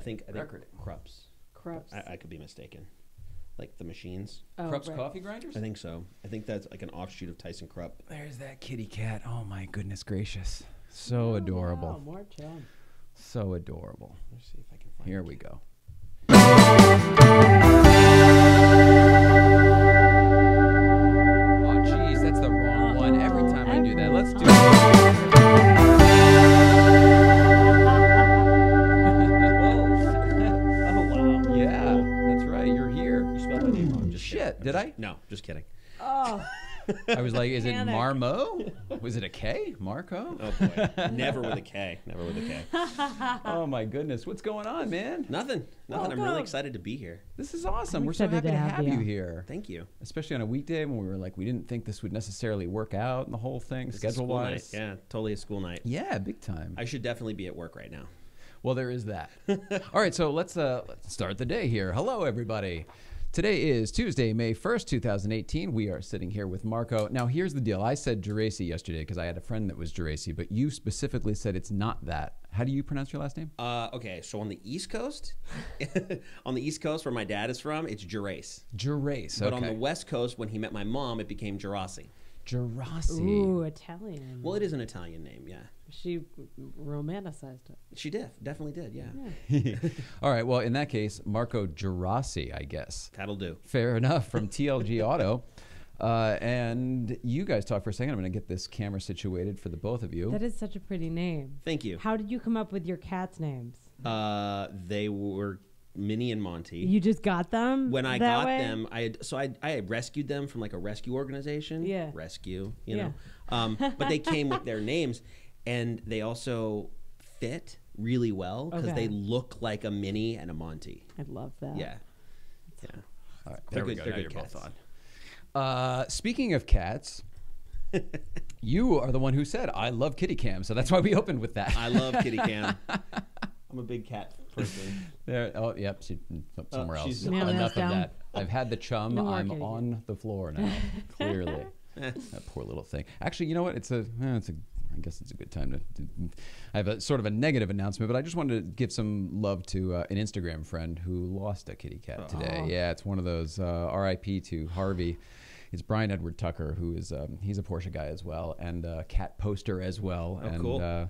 think Krups. Krups. I could be mistaken. Like the machines. Oh, Krups right. coffee grinders? I think so. I think that's like an offshoot of Tyson Krupp. There's that kitty cat. Oh my goodness gracious. So adorable. Wow, more chum. So adorable. Let's see if I can find Here it. we go. Oh geez, that's the wrong one. Every time I do that. Let's do Oh, wow. Yeah, that's right. You're here. You spelled my name wrong. Just Shit, did I? No, just kidding. Oh, I was like, is it Panic. Marmo? Was it a K? Marco? Oh, boy. Never with a K. Never with a K. Oh my goodness. What's going on, man? Nothing. I'm Welcome. really excited to be here. This is awesome. I'm We're so excited happy to to have have you. you here. Thank you. Especially on a weekday when we were like, we didn't think this would necessarily work out and the whole thing, It's a school schedule-wise. night. Yeah, totally a school night. Yeah, big time. I should definitely be at work right now. Well, there is that. All right, so let's start the day here. Hello, everybody. Today is Tuesday, May 1st, 2018. We are sitting here with Marco. Now, here's the deal. I said GERACE yesterday because I had a friend that was GERACE, but you specifically said it's not that. How do you pronounce your last name? Okay, so on the East Coast, where my dad is from, it's GERACE. GERACE, But okay. on the West Coast, when he met my mom, it became GERACE. GERACE. ooh, Italian. Well, it is an Italian name, yeah. She romanticized it. She definitely did, yeah. All right, well, in that case, Marco GERACE, I guess. That'll do. Fair enough, from TLG Auto. And you guys talk for a second. I'm going to get this camera situated for the both of you. That is such a pretty name. Thank you. How did you come up with your cats' names? They were Minnie and Monty. You just got them? When I that got way? them, I had rescued them from like a rescue organization. Yeah. Rescue, you know. But they came with their names, and they also fit really well because Okay. they look like a Minnie and a Monty. I love that. Yeah. Yeah. All right, They're there we good- go. they're Now good you're cats. both on. Speaking of cats, you are the one who said, I love kitty cam, so that's why we opened with that. I love kitty cam. I'm a big cat person. There, oh, yep, somewhere else. she's- Nail Enough nails of down. that. I've had the chum. No more I'm kitty on the floor now, clearly. That poor little thing. Actually, you know what? I guess it's a good time to I have a sort of a negative announcement, but I just wanted to give some love to an Instagram friend who lost a kitty cat today. Oh. Yeah, it's one of those RIP to Harvey. It's Brian Edward Tucker, who is he's a Porsche guy as well, and a cat poster as well. Oh, and cool.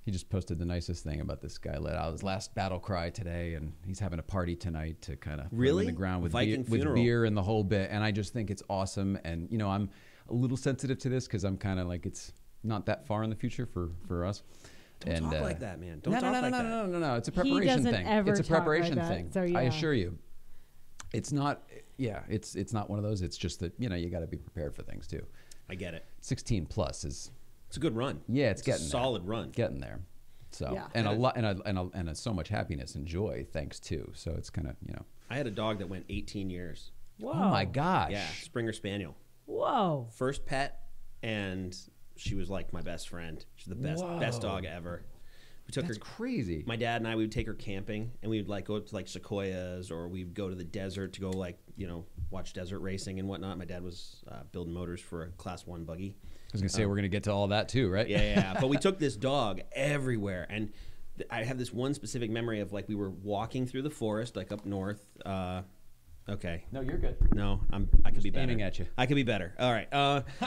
he just posted the nicest thing about this guy let out his last battle cry today, and he's having a party tonight to kind of put him Really? in the ground with Viking beer, funeral. with beer and the whole bit. And I just think it's awesome. And you know, I'm a little sensitive to this because I'm kind of like it's not that far in the future for us. Don't talk like that, man. Don't No, talk no, like no, that. no, no, no, no. It's a He preparation doesn't thing. ever It's a talk like preparation that, thing. so I yeah. assure you. It's not. Yeah, it's not one of those. It's just that you know you got to be prepared for things too. I get it. 16 plus is It's a good run. yeah, it's a getting solid run. getting there. So Yeah. and a lot and so much happiness and joy thanks too. So it's kind of you know. I had a dog that went 18 years. Whoa. Oh my gosh. Yeah, Springer Spaniel. Whoa. First pet, and she was like my best friend. She's the best Whoa. dog ever. We took That's her. crazy. My dad and I, we would take her camping, and we would like go to like sequoias, or we'd go to the desert to go like watch desert racing and whatnot. My dad was building motors for a Class 1 buggy. I was gonna say we're gonna get to all that too, right? Yeah. But we took this dog everywhere, and I have this one specific memory of like we were walking through the forest, like up north. Okay. No, you're good. No, I could be better. aiming at you. I could be better. All right.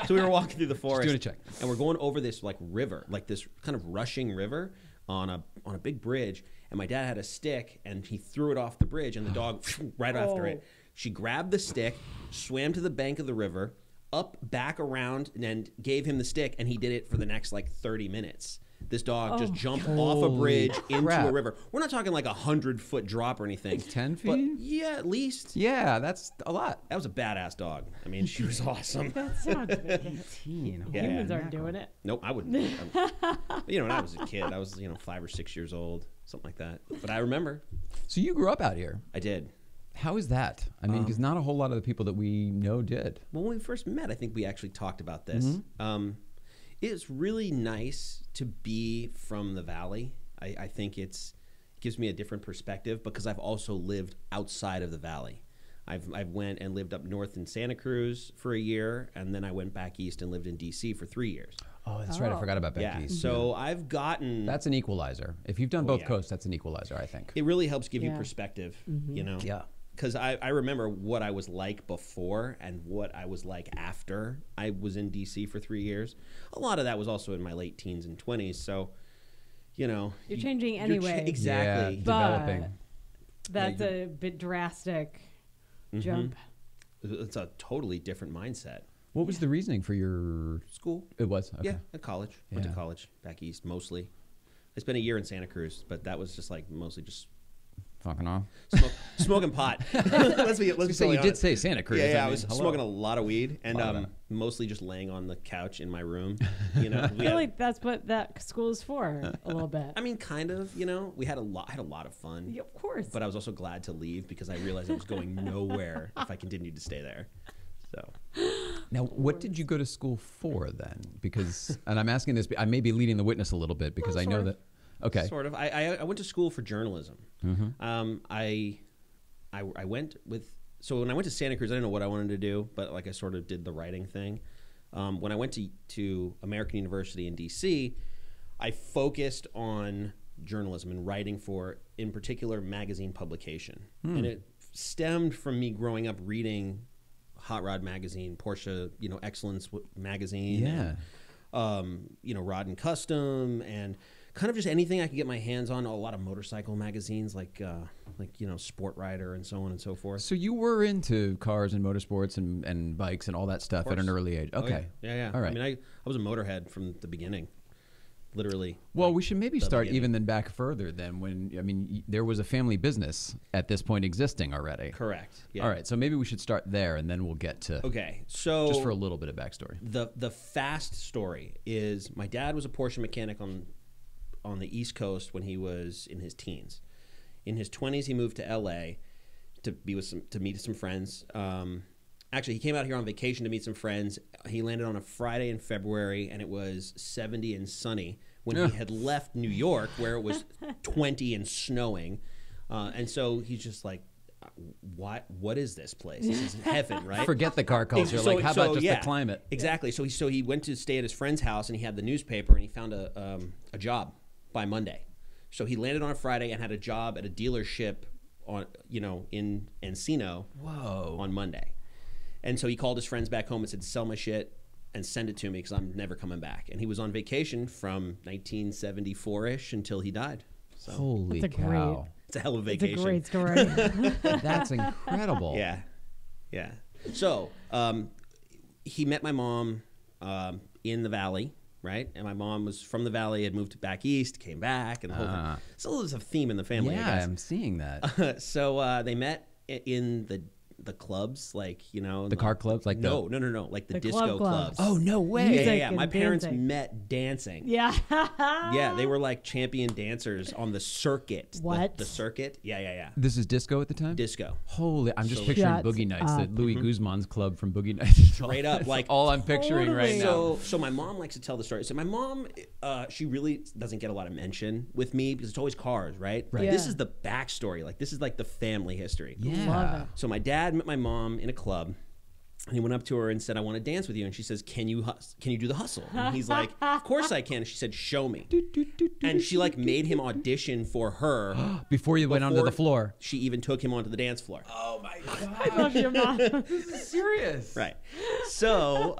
So we were walking through the forest. doing a check. And we're going over this like river, like this kind of rushing river on a big bridge. And my dad had a stick, and he threw it off the bridge, and the dog right after it. She grabbed the stick, swam to the bank of the river, up, back around, and then gave him the stick, and he did it for the next like 30 minutes. This dog just jumped off a bridge into crap. a river. We're not talking like 100-foot drop or anything. 10 feet? But yeah, at least. Yeah, that's a lot. That was a badass dog. I mean, she was awesome. That sounds good. 18. Yeah. Humans aren't doing it. Nope, I wouldn't. When I was a kid, I was 5 or 6 years old, something like that. But I remember. So you grew up out here. I did. How is that? I mean, because not a whole lot of the people that we know did. Well, when we first met, I think we actually talked about this. It's really nice to be from the Valley. I think it gives me a different perspective because I've also lived outside of the Valley. I've went and lived up north in Santa Cruz for a year, and then I went back east and lived in DC for 3 years. Oh, that's right. I forgot about back Yeah, east. so I've gotten... That's an equalizer. If you've done both yeah. coasts, that's an equalizer, I think. It really helps give you perspective, you know? Yeah. Because I remember what I was like before and what I was like after I was in DC for 3 years. A lot of that was also in my late teens and 20s, so, you know... You're changing anyway. Exactly. Yeah, But developing. that's a bit drastic jump. It's a totally different mindset. What was the reasoning for your School. It was? Okay. Yeah, at college. Went to Yeah. college back east mostly. I spent a year in Santa Cruz, but that was just like mostly just Fucking on. smoking pot. let's be You totally did honest. say Santa Cruz. Yeah, I mean, was hello. smoking a lot of weed and Lot of that. mostly just laying on the couch in my room. You know, I feel like that's what that school is for a little bit. I mean, kind of. You know, we had a lot of fun. Yeah, of course. But I was also glad to leave because I realized I was going nowhere if I continued to stay there. So Now, what did you go to school for then? Because, and I'm asking this, I may be leading the witness a little bit because I know sort that. Okay. sort of. I went to school for journalism. I went with. So when I went to Santa Cruz, I didn't know what I wanted to do, but like I sort of did the writing thing. When I went to American University in DC, I focused on journalism and writing for, in particular, magazine publication, and it stemmed from me growing up reading Hot Rod magazine, Porsche, Excellence magazine, Yeah. and, Rod and Custom, and kind of just anything I could get my hands on. A lot of motorcycle magazines, like Sport Rider and so on and so forth. So you were into cars and motorsports and bikes and all that stuff at an early age. Oh, Okay. yeah. All right. I mean, I was a motorhead from the beginning, literally. Well, we should maybe start beginning. even then back further then there was a family business at this point existing already. Correct. Yeah. All right. So maybe we should start there and then we'll get to Okay. So just for a little bit of backstory. the fast story is my dad was a Porsche mechanic on the East Coast when he was in his teens. In his 20s, he moved to LA to meet some friends. Actually, he came out here on vacation to meet some friends. He landed on a Friday in February, and it was 70 and sunny when he had left New York, where it was 20 and snowing. And so he's just like, what is this place? This is heaven, right? Forget the car culture. So- How so, about just yeah, the climate? Exactly. So he went to stay at his friend's house, and he had the newspaper, and he found a job by Monday. So he landed on a Friday and had a job at a dealership in Encino on Monday. And so he called his friends back home and said, "Sell my shit and send it to me because I'm never coming back." And he was on vacation from 1974-ish until he died. So Holy That's a cow. it's a hell of a It's a vacation. great story. That's incredible. Yeah. So he met my mom in the Valley, right? And my mom was from the Valley, had moved back east, came back, and the whole thing. So there's a theme in the family, I Yeah, guess. I'm seeing that. So they met in the clubs, The car clubs? Like no, like the disco club clubs. clubs. Oh, no way. Music Yeah. and My parents dancing. met dancing. Yeah. Yeah, they were like champion dancers on the circuit. What? The circuit? Yeah. This is disco at the time? Disco. Holy, I'm just So- picturing Shut Boogie Nights, the up. Louis Guzman's club from Boogie Nights. Straight up, That's like- all I'm picturing right now. So my mom likes to tell the story. So my mom, she really doesn't get a lot of mention with me because it's always cars, right? Right. This Yeah. is the backstory. Like this is like the family history. Yeah. Love it. So my dad met my mom in a club, and he went up to her and said, "I want to dance with you." And she says, "Can you do the hustle?" And he's like, "Of course I can." And she said, "Show me." And she like made him audition for her Before you went onto the before floor. She even took him onto the dance floor. Oh my I love your mom. This is serious. Right. So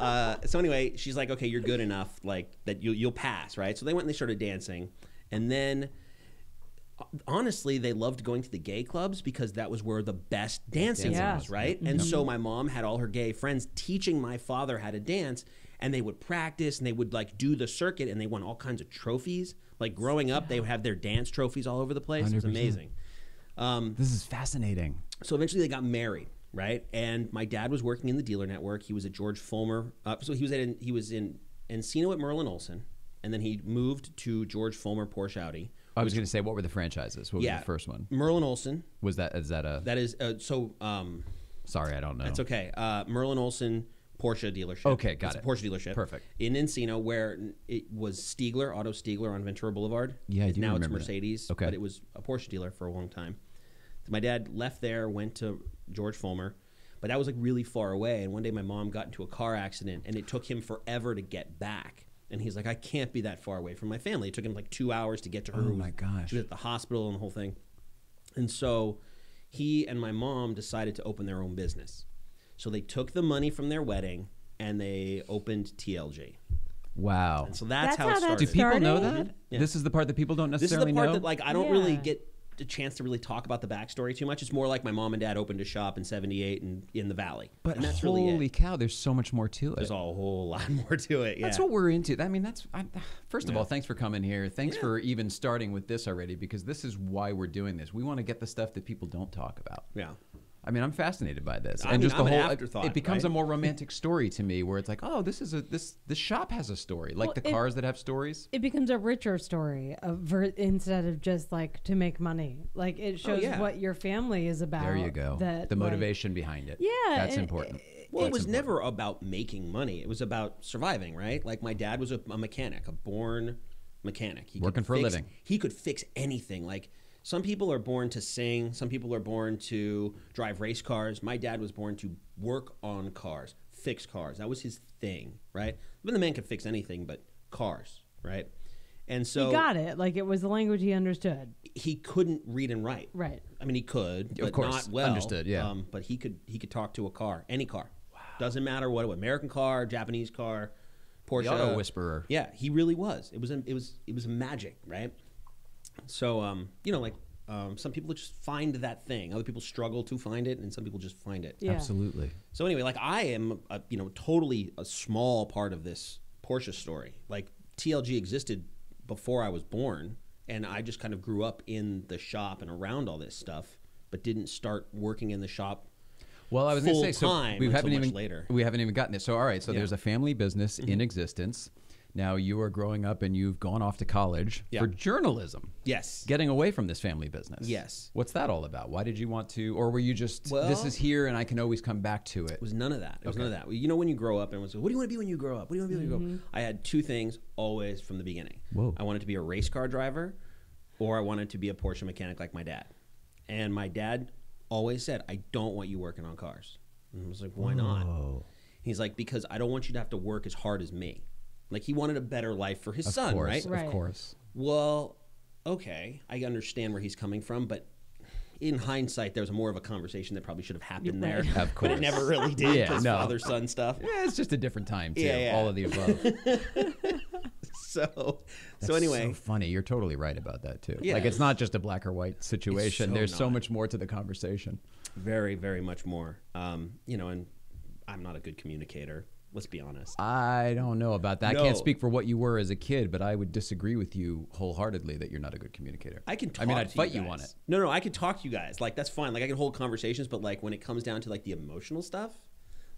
anyway, she's like, "Okay, you're good enough, like that you'll pass." Right. So they went and they started dancing, and then. Honestly, they loved going to the gay clubs because that was where the best dancing Yeah. was, right? And so my mom had all her gay friends teaching my father how to dance, and they would practice and they would like do the circuit, and they won all kinds of trophies. Like growing up, they would have their dance trophies all over the place. It was 100%. amazing. This is fascinating. So eventually they got married, right? And my dad was working in the dealer network. He was at George Fulmer. So he was in Encino at Merlin Olsen, and then he moved to George Fulmer Porsche Audi. I was going to say, what were the franchises? What was the first one? Merlin Olsen. Is that a... That is Sorry, I don't know. That's okay. Merlin Olsen Porsche dealership. Okay, got It's it. a Porsche dealership. Perfect. In Encino, where it was Stiegler, Auto Stiegler on Ventura Boulevard. Yeah, I do Now remember it's that. Mercedes, Okay. but it was a Porsche dealer for a long time. My dad left there, went to George Fulmer, but that was like really far away. And one day my mom got into a car accident, and it took him forever to get back. And he's like, I can't be that far away from my family. It took him like 2 hours to get to her. Oh my gosh. She was at the hospital and the whole thing. And so he and my mom decided to open their own business. So they took the money from their wedding and they opened TLG. Wow. And so that's how it how that started. Do people know started? that? Yeah. This is the part that people don't This is necessarily the part know? that like I don't really Yeah. get a chance to really talk about the backstory too much. It's more like my mom and dad opened a shop in '78 and in the Valley. But and that's holy really it. cow, there's so much more to it. There's a whole lot more to it. Yeah. That's what we're into. I mean, first of Yeah. all, thanks for coming here. Thanks for even starting with this already, because this is why we're doing this. We want to get the stuff that people don't talk about. Yeah. I mean, I'm fascinated by this, I and mean, just I'm the an whole. afterthought, It becomes right? a more romantic story to me, where it's like, oh, this shop has a story, like Well, the cars that have stories. It becomes a richer story instead of just like to make money. Like it shows yeah. what your family is about. There you go. That, The like, motivation behind it. Yeah, that's and- important. Well, it That's was important. never about making money. It was about surviving, right? Like my dad was a mechanic, a born mechanic. He Working could for a fix- living. He could fix anything. Like some people are born to sing. Some people are born to drive race cars. My dad was born to work on cars, fix cars. That was his thing, right? But the man could fix anything but cars, right? And so He got it. Like it was the language he understood. he couldn't read and write. Right. I mean, he could, but Of course. not well. Understood, yeah. But he could talk to a car, any car. Wow. Doesn't matter what, American car, Japanese car, Porsche. The auto whisperer. Yeah, he really was. It was magic, right? So some people just find that thing. Other people struggle to find it, and some people just find it. Yeah. Absolutely. So anyway, like I am, totally a small part of this Porsche story. Like TLG existed before I was born, and I just kind of grew up in the shop and around all this stuff, but didn't start working in the shop. Well, I was going to say, so full-time we until haven't much even later. we haven't even gotten it. So all right, so Yeah. there's a family business in existence. Now you are growing up and you've gone off to college Yeah. for journalism. Yes. Getting away from this family business. Yes. What's that all about? Why did you want to, or were you just, this Well- is here and I can always come back to it? It was none of that. It was Okay. none of that. You know, when you grow up and was, what do you want to be when you grow up? What do you want to be when you grow up? I had two things always from the beginning. Whoa. I wanted to be a race car driver, or I wanted to be a Porsche mechanic like my dad. And my dad always said, I don't want you working on cars. And I was like, why not? Oh. He's like, because I don't want you to have to work as hard as me. Like he wanted a better life for his son, course, right? Right. Of course. Well, okay, I understand where he's coming from, but in hindsight, there was more of a conversation that probably should have happened there. Right. Of But course. it never really did Yeah, because no. father-son stuff. Yeah, it's just a different time too. Yeah, yeah. All of the above. So That's anyway, so funny. You're totally right about that too. Yeah. Like it's not just a black or white situation. so There's so not. much more to the conversation. very, very much more. And I'm not a good communicator. Let's be honest. I don't know about that. I No. can't speak for what you were as a kid, but I would disagree with you wholeheartedly that you're not a good communicator. I can talk I mean, I'd to fight you you on guys. it. No, I can talk to you guys. Like, that's fine. Like, I can hold conversations, but, like, when it comes down to, like, the emotional stuff,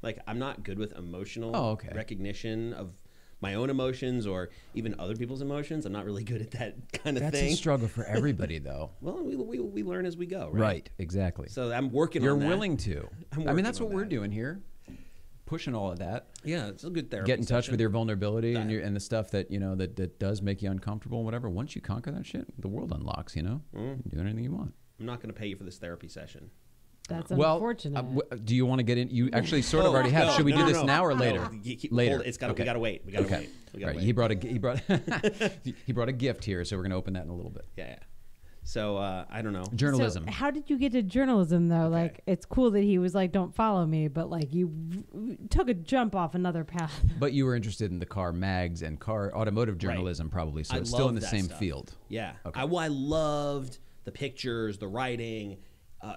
like, I'm not good with emotional recognition of my own emotions or even other people's emotions. I'm not really good at that kind of That's thing. a struggle for everybody, though. Well, we learn as we go, right? Right, exactly. So I'm working You're on that. willing to. I'm I mean, working that's on what we're that. doing here. Pushing all of that. Yeah, it's a good therapy Get in touch session. with your vulnerability and That- and the stuff that, that does make you uncomfortable and whatever. Once you conquer that shit, the world unlocks, You can do anything you want. I'm not going to pay you for this therapy session. That's Well, unfortunate. do you want to get in? You actually sort of already have. No, Should we no, do no, this no. now or No, later? Later. We got to wait. We got to Okay. wait. We All gotta right. wait. He brought he brought a gift here, so we're going to open that in a little bit. Yeah. So I don't know. Journalism. So how did you get to journalism though? Like it's cool that he was like, "Don't follow me," but like you took a jump off another path. But you were interested in the car mags and car automotive journalism, probably. So I it's still in love the that same stuff. field. Yeah. Okay. I loved the pictures, the writing,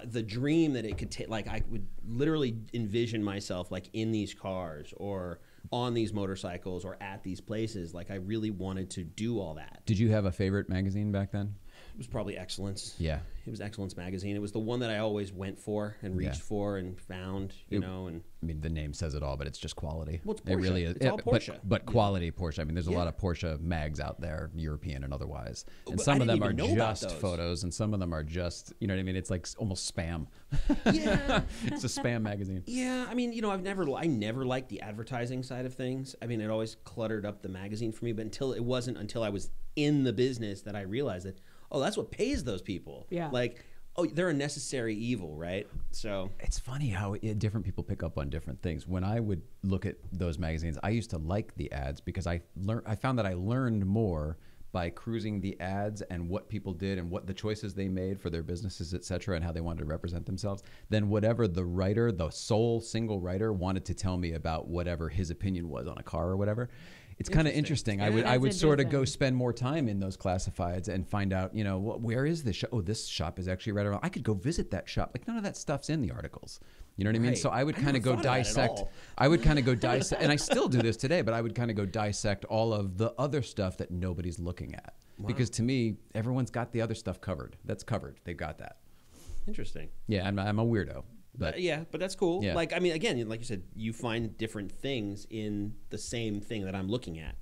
the dream that it could take. Like I would literally envision myself like in these cars or on these motorcycles or at these places. Like I really wanted to do all that. Did you have a favorite magazine back then? It was probably Excellence. Yeah. It was Excellence magazine. It was the one that I always went for and reached for and found, and I mean, the name says it all, but it's just quality. Well, it's It Porsche. really is. It's all Porsche. But quality Porsche. I mean, there's a Yeah. lot of Porsche mags out there, European and otherwise. And But some I of them didn't are even know about just those. photos, and some of them are just, you know what I mean? It's like almost spam. Yeah. It's a spam magazine. Yeah, I mean, I never liked the advertising side of things. I mean, it always cluttered up the magazine for me, but it wasn't until I was in the business that I realized that, oh, that's what pays those people. Yeah. Like, oh, they're a necessary evil, right? So it's funny how different people pick up on different things. When I would look at those magazines, I used to like the ads because I found that I learned more by cruising the ads and what people did and what the choices they made for their businesses, et cetera, and how they wanted to represent themselves, than whatever the writer, the sole single writer, wanted to tell me about whatever his opinion was on a car or whatever. It's kind of interesting. Yeah. I would sort of go spend more time in those classifieds and find out, you know, where is this shop? Oh, this shop is actually right around. I could go visit that shop. Like, none of that stuff's in the articles. You know what I mean? Right. So I would kind of go never thought of that at dissect. all. I would kind of go dissect, and I still do this today, but I would kind of go dissect all of the other stuff that nobody's looking at. Wow. Because to me, everyone's got the other stuff covered. That's covered. They've got that. interesting. Yeah, I'm a weirdo. But Yeah, but that's cool. Yeah. Like, I mean, again, like you said, you find different things in the same thing that I'm looking at.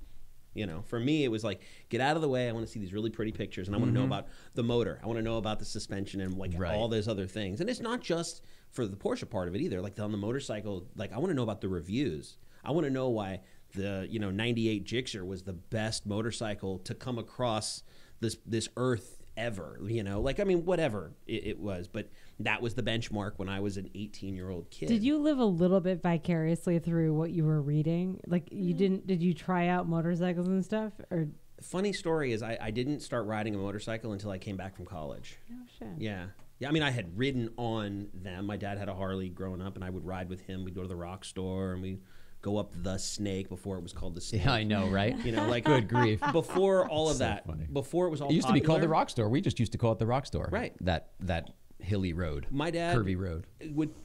You know, for me, it was like, get out of the way. I want to see these really pretty pictures, and I want to know about the motor. I want to know about the suspension and like Right. all those other things. And it's not just for the Porsche part of it either. Like on the motorcycle, like I want to know about the reviews. I want to know why the 98 Gixxer was the best motorcycle to come across this earth ever. You know, like I mean, whatever it was, but that was the benchmark when I was an 18-year-old kid. Did you live a little bit vicariously through what you were reading? Like you didn't? Did you try out motorcycles and stuff? Or Funny story is I didn't start riding a motorcycle until I came back from college. oh shit. Yeah. I mean, I had ridden on them. My dad had a Harley growing up, and I would ride with him. We'd go to the rock store, and we'd go up the Snake before it was called the Snake. yeah, I know, right? You know, like Good grief. before all of So that, funny. before it was all It used to be called the popular, Rock Store. We just used to call it the Rock Store. Right. That hilly road. My dad curvy road.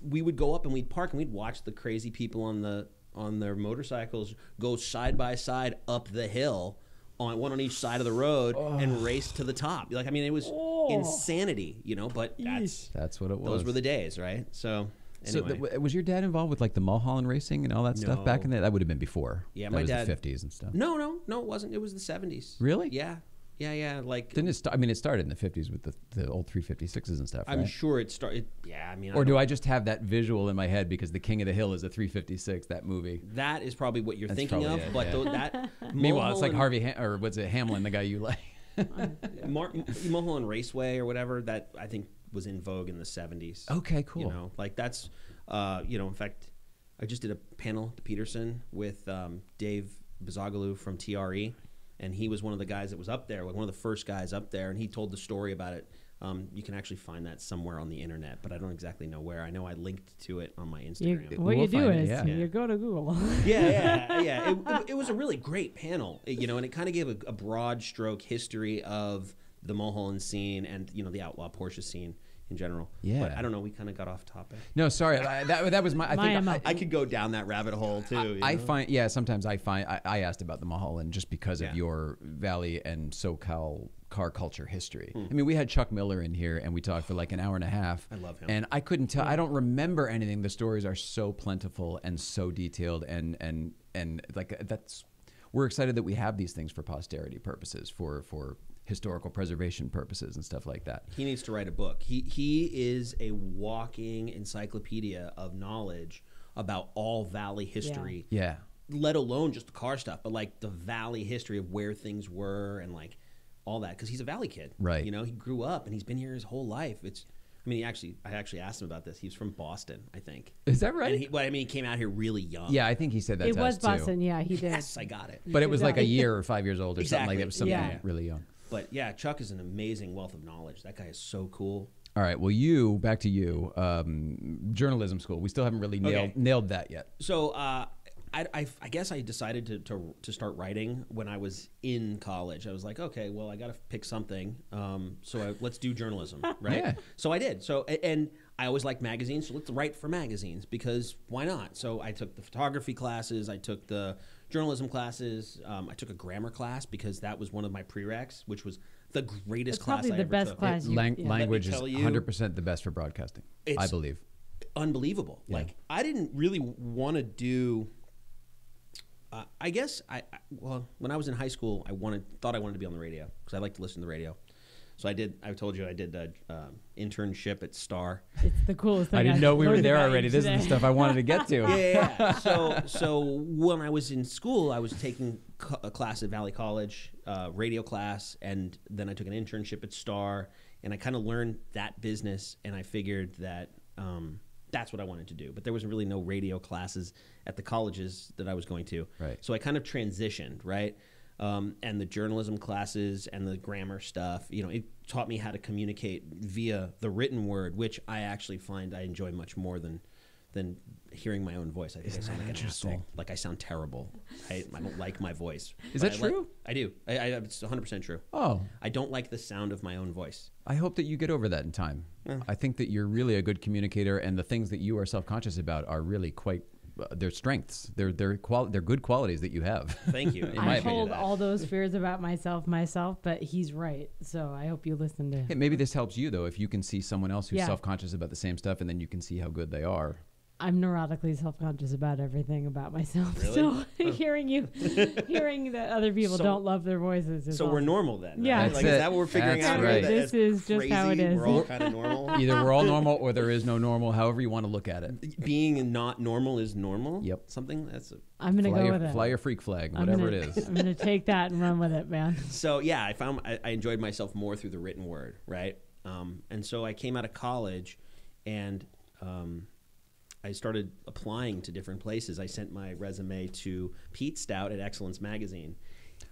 we would go up and we'd park and we'd watch the crazy people on their motorcycles go side by side up the hill, on one on each side of the road, and race to the top. Like, I mean, it was insanity, you know. But That's what it was. those were the days, right? So anyway. So was your dad involved with like the Mulholland racing and all that stuff back in No. the? That would have been before. Yeah, that my was dad- the 50s and stuff. No, it wasn't. It was the 70s. Really? Yeah. Like, Didn't it start? I mean, it started in the 50s with the old 356s and stuff, right? I'm sure it started. Yeah, I mean, Or do I just have that visual in my head because The King of the Hill is a 356? That movie. that is probably what you're That's thinking of. probably it, But yeah. that Meanwhile, it's like Mulholland- or what's it, Hamlin, the guy you like. Mulholland Raceway or whatever, that I think was in vogue in the 70s. Okay, cool. You know, like that's, in fact, I just did a panel at Peterson with Dave Bazagalu from TRE, and he was one of the guys that was up there, like one of the first guys up there, and he told the story about it. You can actually find that somewhere on the internet, but I don't exactly know where. I know I linked to it on my Instagram. What We'll you do find it, is yeah. you go to Google. Yeah. It was a really great panel, and it kind of gave a broad stroke history of the Mulholland scene and the outlaw Porsche scene in general. Yeah. But I don't know. We kind of got off topic. No, sorry. That was my. I think My I could go down that rabbit hole too. I find, yeah, sometimes I find, I asked about the Mulholland just because Yeah. of your Valley and SoCal car culture history. I mean, we had Chuck Miller in here and we talked for like an hour and a half. I love him. And I couldn't tell, I don't remember anything. The stories are so plentiful and so detailed and like we're excited that we have these things for posterity purposes, for historical preservation purposes and stuff like that. He needs to write a book. He is a walking encyclopedia of knowledge about all Valley history. Yeah. Let alone just the car stuff, but like the Valley history of where things were and like all that, because he's a Valley kid, Right. He grew up and he's been here his whole life. I actually asked him about this. He was from Boston, I think. Is that right? And he came out here really young. Yeah, I think he said that It to was us too. Boston. Yeah, he did. Yes, I got it. But it was like a Yeah. year or 5 years old or something like that. It was something Yeah. really young. But yeah, Chuck is an amazing wealth of knowledge. That guy is so cool. All right. Well, back to you. Journalism school. We still haven't really nailed that yet. So I guess I decided to start writing when I was in college. I was like, okay, well, I got to pick something. Let's do journalism, right? Yeah. So I did. So and I always liked magazines, so let's write for magazines because why not? So I took the photography classes, I took the journalism classes, I took a grammar class because that was one of my prereqs, which was the greatest It's class probably I the ever best took. class. Language is tell you- 100% the best for broadcasting, I It's- believe. Unbelievable. Yeah. Like I didn't really want to do. I guess when I was in high school, thought I wanted to be on the radio because I like to listen to the radio. So I did. I told you I did an internship at Star. It's the coolest thing. I didn't know we were learned there about you already. This is the today. stuff I wanted to get to. Yeah. So when I was in school, I was taking a class at Valley College, radio class, and then I took an internship at Star and I kind of learned that business, and I figured that that's what I wanted to do. But there was really no radio classes at the colleges that I was going to. Right. So I kind of transitioned, right? And the journalism classes and the grammar stuff, you know, it taught me how to communicate via the written word, which I actually find I enjoy much more than hearing my own voice. I think I sound like an asshole. Like I sound terrible. I don't like my voice. Is that true? I do. It's 100% true. Oh. I don't like the sound of my own voice. I hope that you get over that in time. I think that you're really a good communicator, and the things that you are self-conscious about are really quite they're strengths. They're good qualities that you have. Thank you. I hold all those fears about myself, but he's right. So I hope you listen to him. Hey, maybe this helps you, though, if you can see someone else who's Yeah. self-conscious about the same stuff, and then you can see how good they are. I'm neurotically self-conscious about everything about myself. Really? So hearing that other people don't love their voices is So we're awesome. normal then, right? Yeah. That's Like, it. is that what we're figuring That's out? right. That This is just how it crazy, is. We're all kind of normal. Either we're all normal or there is no normal, however you want to look at it. Being not normal is normal? Yep. Something that's... I'm going to go with it. Fly your freak flag, I'm whatever gonna- it is. I'm going to take that and run with it, man. So, yeah, I found I enjoyed myself more through the written word, right? And so I came out of college and... I started applying to different places. I sent my resume to Pete Stout at Excellence Magazine.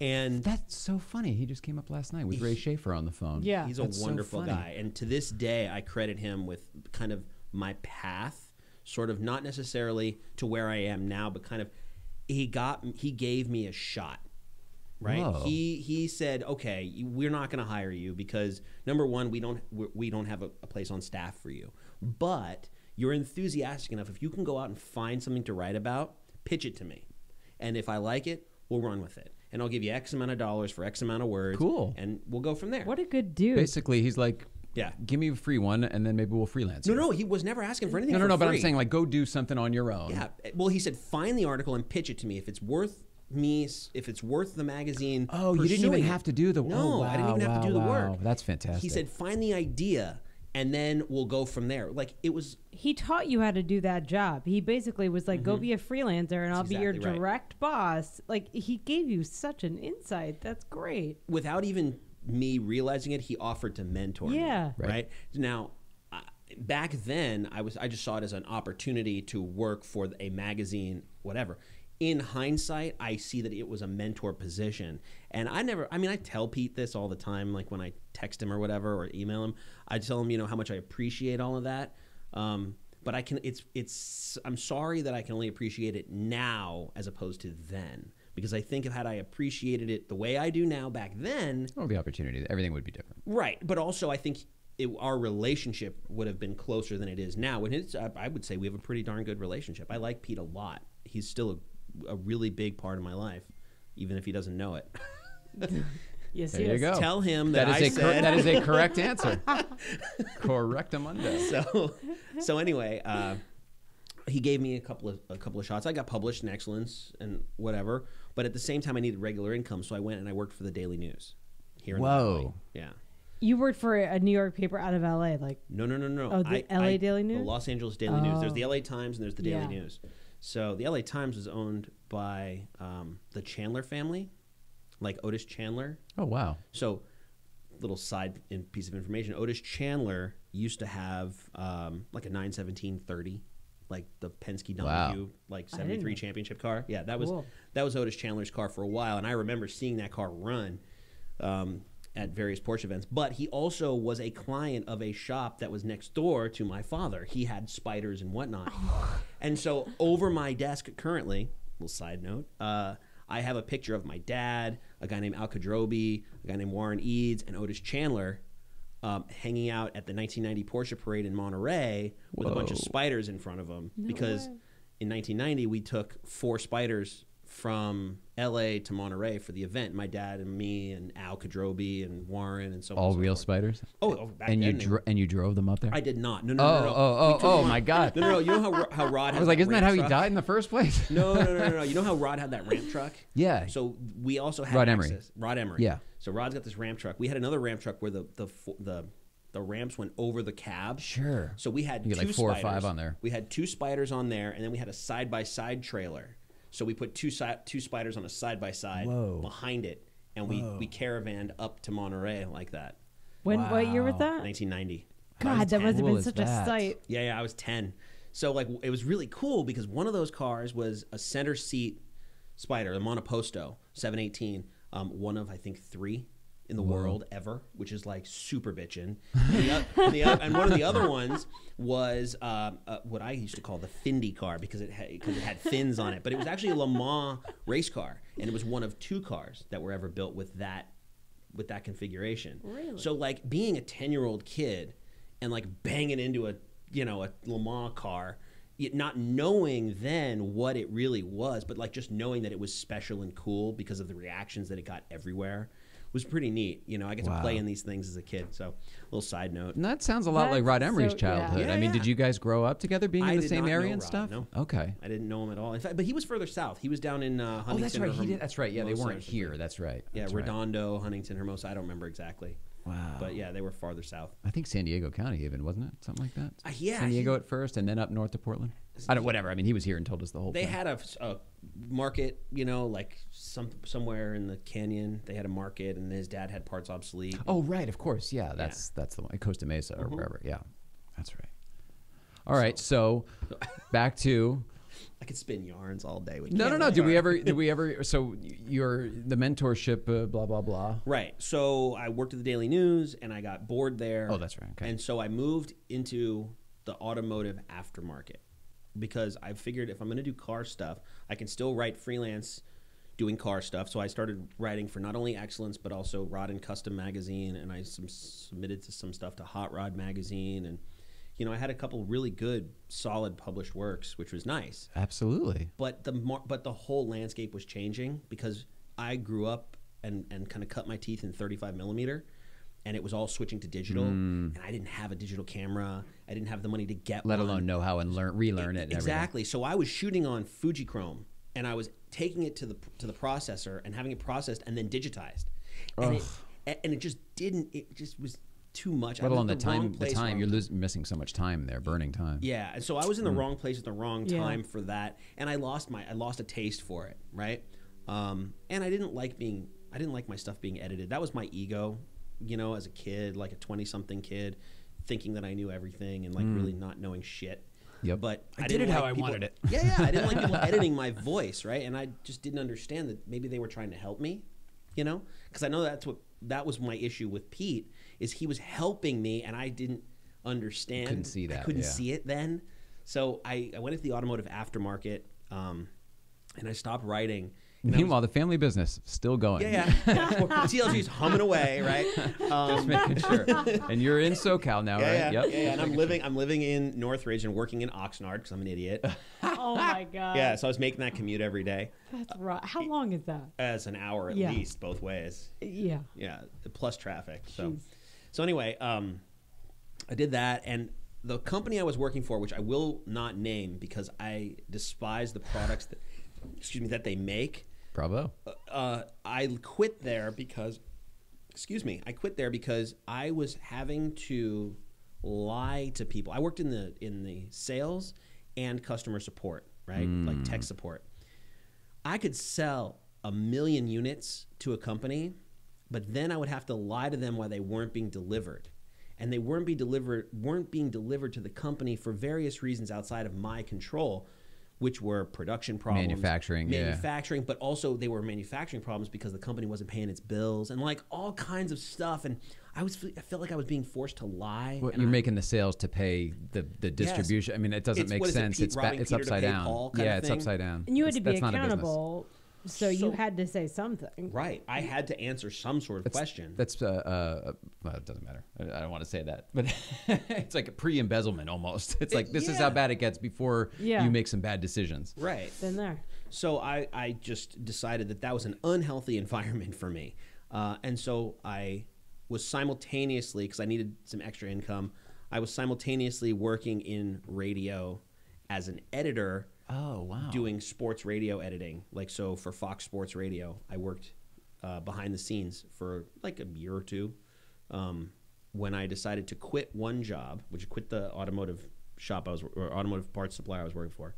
And That's so funny. He just came up last night with Ray Schaefer on the phone. Yeah. he's a That's so wonderful funny. guy. And to this day, I credit him with kind of my path, sort of not necessarily to where I am now, but kind of he gave me a shot. Right? Whoa. He said, "Okay, we're not going to hire you because number one, we don't have a place on staff for you. But you're enthusiastic enough. If you can go out and find something to write about, pitch it to me. And if I like it, we'll run with it. And I'll give you X amount of dollars for X amount of words. Cool. And we'll go from there." What a good dude. Basically, he's like, Yeah. give me a free one, and then maybe we'll freelance. No, you. no, he was never asking for anything No, for but I'm free. saying, like, go do something on your own. Yeah. Well, he said, find the article and pitch it to me. If it's worth the magazine. Oh, you didn't even pursuing have it. to do the... No, oh, I didn't even have to do the wow. work. That's fantastic. He said, find the idea, and then we'll go from there. Like, it was... He taught you how to do that job. He basically was like, go be a freelancer and I'll be your exactly right. direct boss. Like, he gave you such an insight. That's great. Without even me realizing it, he offered to mentor me. Yeah. Right? Now, back then, I just saw it as an opportunity to work for a magazine, whatever. In hindsight, I see that it was a mentor position. And I tell Pete this all the time, like when I text him or whatever, or email him, I tell him, how much I appreciate all of that. But I'm sorry that I can only appreciate it now as opposed to then. Because I think had I appreciated it the way I do now back then. Oh, the opportunity. Everything would be different. Right. But also I think our relationship would have been closer than it is now. And I would say we have a pretty darn good relationship. I like Pete a lot. He's still a really big part of my life, even if he doesn't know it. Yes, There you go. Tell him that that is a correct answer. Correctamundo. So anyway, he gave me a couple of shots. I got published in Excellence and whatever, but at the same time I needed regular income, so I went and I worked for the Daily News here in the Valley. Yeah. You worked for a New York paper out of L.A. Like, No. Oh, the LA Daily News? The Los Angeles Daily News. There's Oh. the LA Times and there's the Daily Yeah. News. So the LA Times was owned by the Chandler family, like Otis Chandler. Oh, wow. So, little piece of information. Otis Chandler used to have like a 91730, like the Penske Donahue, like 73 championship car. Yeah, that was Otis Chandler's car for a while, and I remember seeing that car run at various Porsche events. But he also was a client of a shop that was next door to my father. He had spiders and whatnot. And so over my desk currently, little side note, I have a picture of my dad, a guy named Al Kadrobi, a guy named Warren Eads, and Otis Chandler hanging out at the 1990 Porsche parade in Monterey with a bunch of spiders in front of them. Because in 1990, we took 4 spiders from L.A. to Monterey for the event. My dad and me and Al Kadrobi and Warren and so on. All and so real forth. spiders? Oh, back And then you drove them up there? I did not. No. Oh, my God. No. You know how Rod? I was like, isn't that how he died in the first place? No. You know how Rod had that ramp truck? Yeah. So we also had Rod Emery. access. Rod Emery. Yeah. So Rod's got this ramp truck. We had another ramp truck where the ramps went over the cab. Sure. So we had You get two like 4 or spiders. 5 on there. We had 2 spiders on there, and then we had a side-by-side trailer. So we put two spiders on a side-by-side Whoa. behind it, and we caravanned up to Monterey like that. What year was that? 1990. God, that must have cool been is such a that? sight. Yeah, I was 10. So like it was really cool because one of those cars was a center seat Spider, the Monoposto 718, one of I think 3 in the world ever, which is like super bitchin'. And one of the other ones was what I used to call the Findy car because it had fins on it, but it was actually a Le Mans race car, and it was one of 2 cars that were ever built with that configuration. Really? So like being a 10-year-old kid and like banging into a Le Mans car, not knowing then what it really was, but like just knowing that it was special and cool because of the reactions that it got everywhere was pretty neat. I get to play in these things as a kid. So, a little side note. And that sounds a lot like Rod Emery's childhood. Yeah, I mean, yeah. did you guys grow up together, being in the same area know and Rod, stuff? no. Okay. I didn't know him at all. In fact, but he was further south. He was down in Huntington. Oh, that's right. He did. That's right. Yeah, they Hermosa or weren't something. here. That's right. Yeah, That's right. Redondo, Huntington, Hermosa. I don't remember exactly. Wow. But yeah, they were farther south. I think San Diego County even, wasn't it? Something like that? Yeah. San Diego at first and then up north to Portland? Whatever. I mean, he was here and told us the whole They thing. had a market, like somewhere in the canyon. They had a market, and his dad had parts obsolete. Oh, right. Of course. Yeah, that's the one. Costa Mesa or wherever. Yeah, that's right. All right. So back to... I could spin yarns all day with No. Did we ever? So the mentorship, blah blah blah. Right. So I worked at the Daily News, and I got bored there. Oh, that's right. Okay. And so I moved into the automotive aftermarket because I figured if I'm going to do car stuff, I can still write freelance doing car stuff. So I started writing for not only Excellence, but also Rod and Custom Magazine, and I submitted to some stuff to Hot Rod Magazine, and I had a couple really good, solid published works, which was nice. Absolutely. But the whole landscape was changing because I grew up and kind of cut my teeth in 35 millimeter, and it was all switching to digital. And I didn't have a digital camera. I didn't have the money to get Let one. alone know how and relearn it. And Exactly. So I was shooting on Fujichrome, and I was taking it to the processor and having it processed and then digitized. And it just didn't. It just was too much. Let alone the time. You're missing so much time there, burning time. Yeah, and so I was in the wrong place at the wrong time for that, and I lost a taste for it, right? And I didn't like my stuff being edited. That was my ego, as a kid, like a 20-something kid, thinking that I knew everything and like really not knowing shit. Yep. But I didn't did it how like I people, wanted it. Yeah, I didn't like people editing my voice, right? And I just didn't understand that maybe they were trying to help me, because I know that was my issue with Pete, is he was helping me and I didn't understand. Couldn't see that. I couldn't see it then. So I went into the automotive aftermarket, and I stopped writing. Meanwhile, the family business still going. Yeah. TLG's humming away, right? Just making sure. And you're in SoCal now, right? Yep. Yeah. And I'm living in Northridge and working in Oxnard because I'm an idiot. Oh my God. Yeah. So I was making that commute every day. That's right. How long is that? As an hour at least, both ways. Yeah. Yeah. Plus traffic. So, Jeez. so anyway, I did that, and the company I was working for, which I will not name because I despise the products that they make. Bravo. I quit there because I was having to lie to people. I worked in the sales and customer support, right? Like tech support. I could sell 1 million units to a company, but then I would have to lie to them why they weren't being delivered. And they weren't being delivered to the company for various reasons outside of my control, which were production problems, manufacturing, but also they were manufacturing problems because the company wasn't paying its bills and like all kinds of stuff. And I felt like I was being forced to lie. Well, you're making the sales to pay the distribution. Yes. I mean, it doesn't make sense. It's upside down. Yeah, it's upside down. And you had to be accountable. So you had to say something. Right. I had to answer some sort of question. Well, it doesn't matter. I don't want to say that. But it's like a pre-embezzlement almost. It's like this is how bad it gets before you make some bad decisions. Right. Been there. So I just decided that was an unhealthy environment for me. And so I was simultaneously, because I needed some extra income, I was simultaneously working in radio as an editor. Oh, wow. Doing sports radio editing. Like, so for Fox Sports Radio, I worked behind the scenes for like a year or two when I decided to quit one job, which quit the automotive shop or automotive parts supplier I was working for.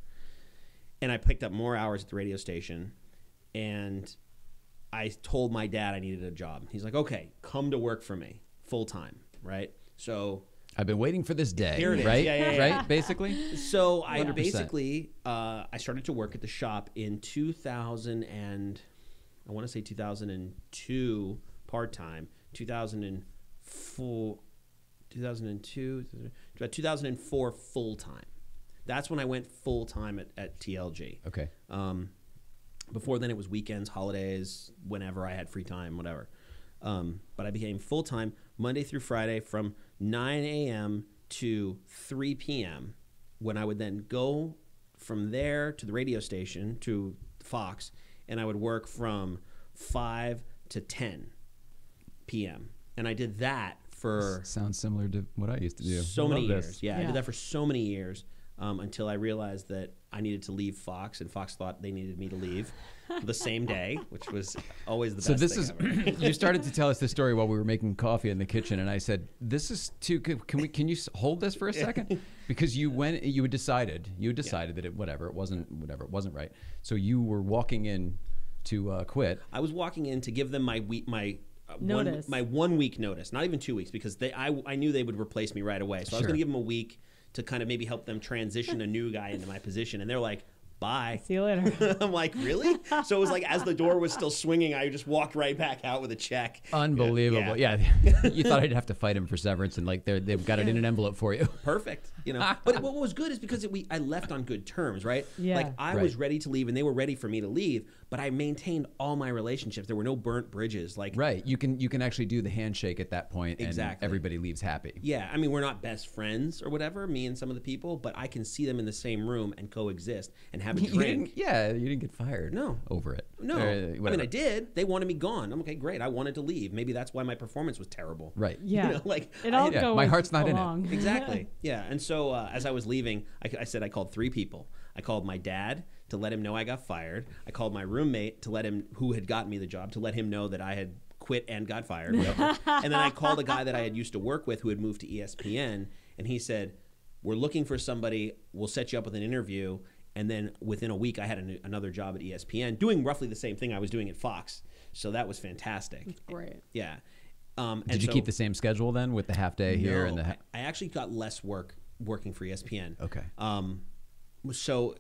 And I picked up more hours at the radio station, and I told my dad I needed a job. He's like, okay, come to work for me full time, right? So I've been waiting for this day. Here it is. Right? Yeah. Right? Basically. So I 100%. basically I started to work at the shop in 2000 and I want to say 2002 part time, 2004, 2002, about 2004 full time. That's when I went full time at TLG. Okay. Before then, it was weekends, holidays, whenever I had free time, whatever. But I became full time Monday through Friday from 9 a.m. to 3 p.m. when I would then go from there to the radio station, to Fox, and I would work from 5 to 10 p.m. And I did that for Sounds similar to what I used to do. so I many love years. this. Yeah, I did that for so many years until I realized that I needed to leave Fox, and Fox thought they needed me to leave the same day, which was always the best So this thing is ever. you started to tell us this story while we were making coffee in the kitchen, and I said, "This is too. Can you hold this for a second?" Because you had decided that it wasn't right. So you were walking in to quit. I was walking in to give them my Notice. my 1 week notice, not even 2 weeks, because I knew they would replace me right away. So I was Sure. going to give them a week to kind of maybe help them transition a new guy into my position, and they're like, "Bye." See you later. I'm like, "Really?" So it was like as the door was still swinging, I just walked right back out with a check. Unbelievable. Yeah. You thought I'd have to fight him for severance, and like they've got it in an envelope for you. Perfect, you know. But what was good is because I left on good terms, right? Yeah. Like I was ready to leave, and they were ready for me to leave. But I maintained all my relationships. There were no burnt bridges. Like Right. You can actually do the handshake at that point, and Exactly. everybody leaves happy. yeah, I mean, we're not best friends or whatever, me and some of the people, but I can see them in the same room and coexist and have a drink. You didn't get fired. No. Over it. No, Or, I mean, whatever. I did. They wanted me gone. I'm okay, great. I wanted to leave. Maybe that's why my performance was terrible. Right. Yeah. You know, like it I all had- Yeah, goes my heart's not in it. along. Exactly. Yeah. And so as I was leaving, I said I called 3 people. I called my dad to let him know I got fired. I called my roommate to let him, who had gotten me the job, to let him know that I had quit and got fired. Whatever. And then I called a guy that I had used to work with who had moved to ESPN, and he said, "We're looking for somebody. We'll set you up with an interview." And then within a week, I had another job at ESPN doing roughly the same thing I was doing at Fox. So that was fantastic. Great. Yeah. Did you keep the same schedule then with the half day here and the? I actually got less work working for ESPN. Okay. So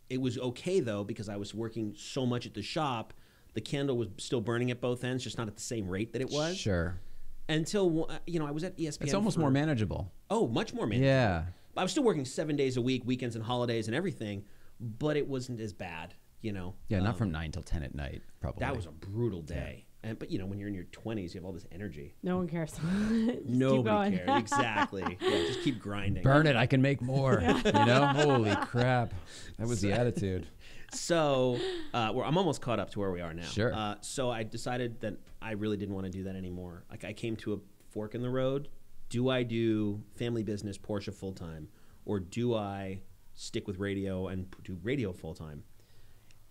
it was okay though, because I was working so much at the shop. The candle was still burning at both ends, just not at the same rate that it was. Sure. Until I was at ESPN. It's almost more manageable. Oh, much more manageable. Yeah. I was still working 7 days a week, weekends and holidays and everything, but it wasn't as bad. Yeah, not from 9 till 10 at night, probably. That was a brutal day. But when you're in your 20s, you have all this energy. No one cares. Just keep Nobody going. cares. Exactly. Yeah, just keep grinding. Burn it, I can make more. Holy crap. That was the attitude. So I'm almost caught up to where we are now. Sure. So I decided that I really didn't want to do that anymore. Like I came to a fork in the road. Do I do family business Porsche full time, or do I stick with radio and do radio full time?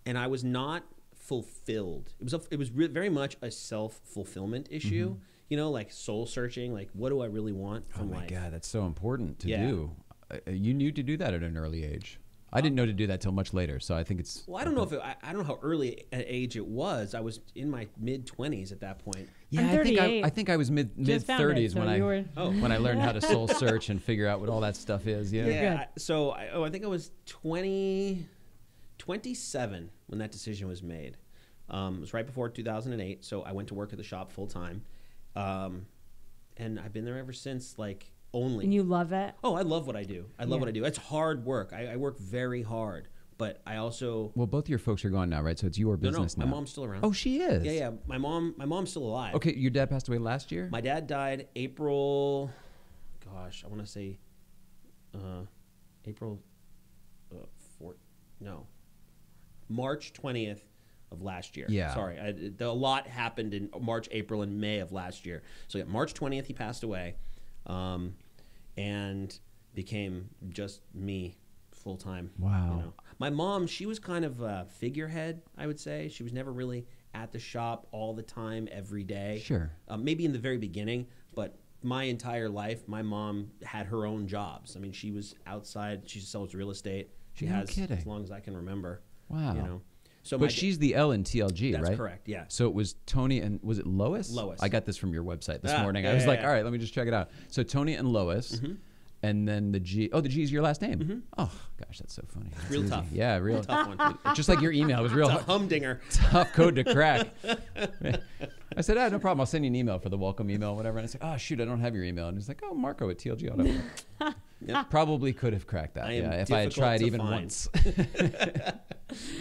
And I was not fulfilled. It was very much a self-fulfillment issue. Like soul searching. Like, what do I really want from life? Oh my God, that's so important to Yeah. do. You knew to do that at an early age. I didn't know to do that till much later, so I think it's. Well, I don't know I don't know how early an age it was. I was in my mid-20s at that point. Yeah, I'm I think 38. I think I was mid Just found it, 30s so when you were- when I learned how to soul search and figure out what all that stuff is. Yeah. good. So I think I was 27 when that decision was made. It was right before 2008. So I went to work at the shop full time, and I've been there ever since. Like only. And you love it. Oh, I love what I do. I love what I do. It's hard work. I work very hard, but I also. Well, both your folks are gone now, right? So it's your business my now. mom's still around. Oh, she is. Yeah. My mom's still alive. Okay, your dad passed away last year. My dad died April. Gosh, I want to say, April, March 20th of last year. Yeah. Sorry, a lot happened in March, April, and May of last year. So yeah, March 20th he passed away, and became just me full time. Wow. My mom, she was kind of a figurehead, I would say. She was never really at the shop all the time, every day. Sure. Maybe in the very beginning, but my entire life, my mom had her own jobs. I mean, she was outside. She sells real estate. She No has kidding. as long as I can remember. Wow. So but she's the L in TLG, that's right? correct. Yeah. So it was Tony and was it Lois? Lois. I got this from your website this morning. Yeah, I was like, yeah. all right, let me just check it out. So Tony and Lois, and then the G. Oh, the G is your last name. Oh gosh, that's so funny. It's real easy. tough. Yeah, real tough one. Just like your email, it was real It's a humdinger. tough code to crack. I said, no problem. I'll send you an email for the welcome email, whatever. And I said, oh shoot, I don't have your email. And he's like, oh, Marco at TLG Auto. Yep. Probably could have cracked that. If I had tried even once.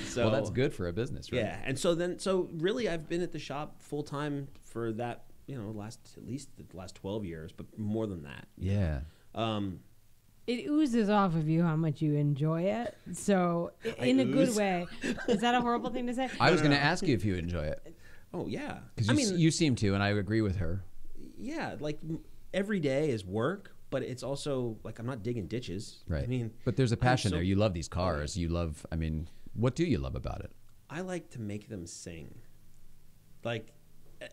So, well, that's good for a business, right? Yeah, and so really, I've been at the shop full time for that, at least the last 12 years, but more than that. Yeah. It oozes off of you how much you enjoy it. So, in a good way. Is that a horrible thing to say? I was going to ask you if you enjoy it. Oh, yeah. Because you seem to, and I agree with her. Yeah, like every day is work, but it's also like I'm not digging ditches. Right. I mean, but there's a passion there. You love these cars. You love, what do you love about it? I like to make them sing. Like,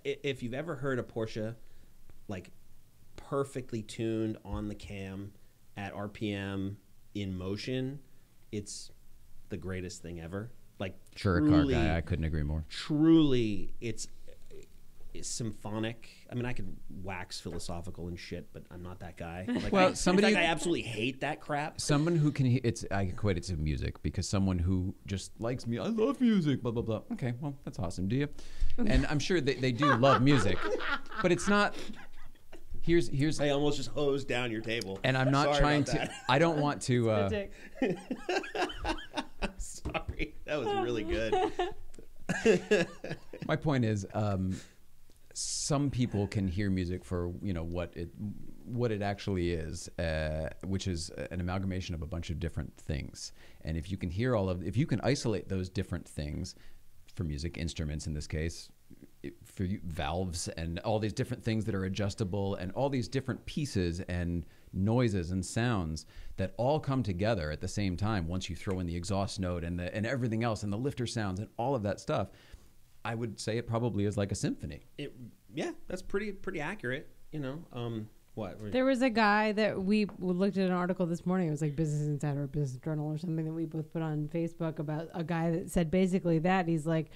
if you've ever heard a Porsche, like, perfectly tuned on the cam at RPM in motion, it's the greatest thing ever. Like, sure, truly, a car guy. I couldn't agree more. Truly, it's symphonic. I mean, I could wax philosophical and shit, but I'm not that guy. Like, well, I absolutely hate that crap. Someone who can, I equate it to music because someone who just likes me, I love music, blah, blah, blah. Okay, well, that's awesome. Do you? And I'm sure they do love music, but it's not. Here's. I almost just hosed down your table. And I'm not trying to. I don't want to. Sorry, that was really good. My point is, some people can hear music for what it actually is, which is an amalgamation of a bunch of different things. And if you can hear if you can isolate those different things for music, instruments in this case, for valves and all these different things that are adjustable and all these different pieces and noises and sounds that all come together at the same time once you throw in the exhaust note and everything else and the lifter sounds and all of that stuff, I would say it probably is like a symphony. Yeah, that's pretty accurate. What? There was a guy that we looked at an article this morning. It was like Business Insider or Business Journal or something that we both put on Facebook about a guy that said basically that he's like,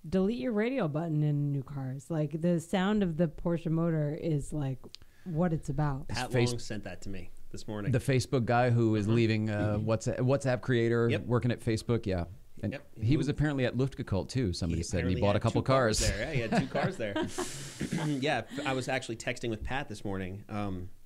delete your radio button in new cars. Like the sound of the Porsche motor is like what it's about. Pat Long sent that to me this morning. The Facebook guy who is leaving WhatsApp creator, working at Facebook. Yeah. And he was apparently at Luftgekalt too. Somebody said he bought a couple cars. There. Yeah, he had 2 cars there. Yeah, I was actually texting with Pat this morning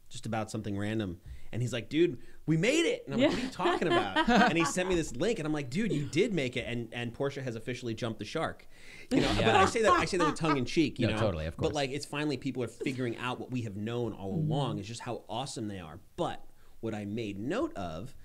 just about something random. And he's like, dude, we made it. And I'm like, what are you talking about? And he sent me this link. And I'm like, dude, you did make it. And Porsche has officially jumped the shark. But I say that with tongue in cheek. You know? Totally, of course. But like, it's finally people are figuring out what we have known all along is just how awesome they are. But what I made note of,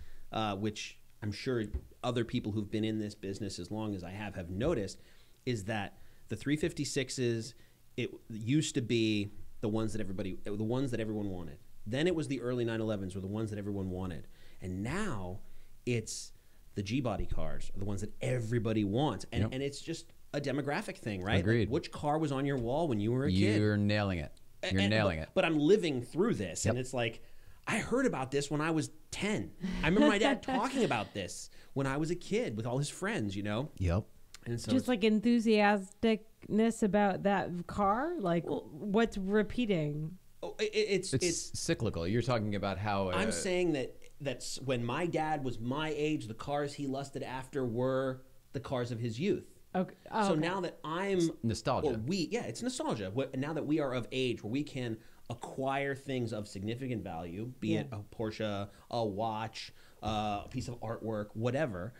which I'm sure other people who've been in this business as long as I have noticed, is that the 356s, it used to be the ones that everyone wanted. Then it was the early 911s were the ones that everyone wanted. And now it's the G-body cars are the ones that everybody wants. And it's just a demographic thing, right? Agreed. Like, which car was on your wall when you were a kid? You're nailing it. You're nailing it. But I'm living through this, and it's like, I heard about this when I was 10. I remember my dad talking about this when I was a kid with all his friends, Yep. And so just like enthusiasticness about that car, like what's repeating? Oh, it's cyclical. You're talking about how I'm saying that's when my dad was my age, the cars he lusted after were the cars of his youth. Okay. So now that I'm nostalgia, it's nostalgia. Now that we are of age, where we can acquire things of significant value, be it a Porsche, a watch, a piece of artwork, whatever.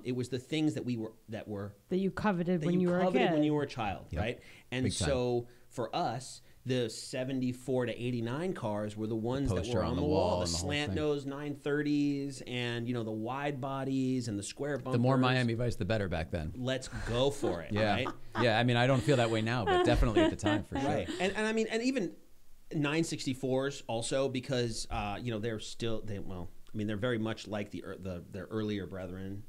It was the things that you coveted when you were a kid, when you were a child, right? And so for us, the 74 to 89 cars were the ones that were on the wall. The slant nose 930s and, the wide bodies and the square bumpers. The more Miami Vice, the better back then. Let's go for it. Yeah. Right? Yeah. I mean, I don't feel that way now, but definitely at the time for sure. Right. And I mean, and even 964s also because, they're still, they're very much like their earlier brethren,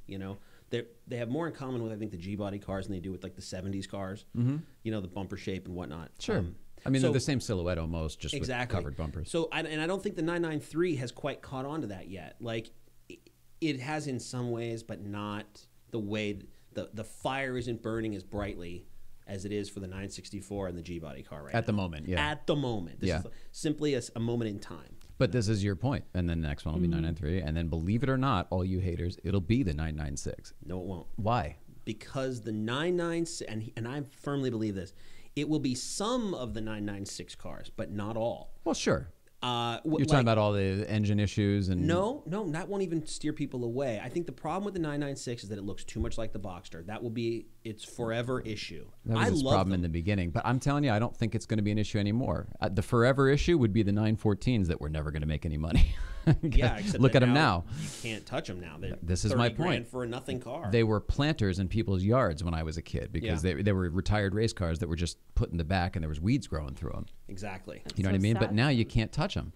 They have more in common with, I think, the G-body cars than they do with like the 70s cars, the bumper shape and whatnot. Sure. They're the same silhouette almost, just with covered bumpers. So, and I don't think the 993 has quite caught on to that yet. Like, it has in some ways, but not the way the fire isn't burning as brightly as it is for the 964 and the G-body car right At the now. moment, yeah. At the moment. This is simply a moment in time. But this is your point. And then the next one will be 993. And then believe it or not, all you haters, it'll be the 996. No, it won't. Why? Because the 996, and I firmly believe this, it will be some of the 996 cars, but not all. Well, sure. You're talking about all the engine issues and No, that won't even steer people away. I think the problem with the 996 is that it looks too much like the Boxster. That will be its forever issue. that was its problem in the beginning. But I'm telling you, I don't think it's going to be an issue anymore. The forever issue would be the 914s that were never going to make any money. Yeah, except look that at them now. You can't touch them now. They're This is my point. $30,000 for a nothing car. They were planters in people's yards when I was a kid because they were retired race cars that were just put in the back and there was weeds growing through them. Exactly. You know what I mean? But now you can't touch them.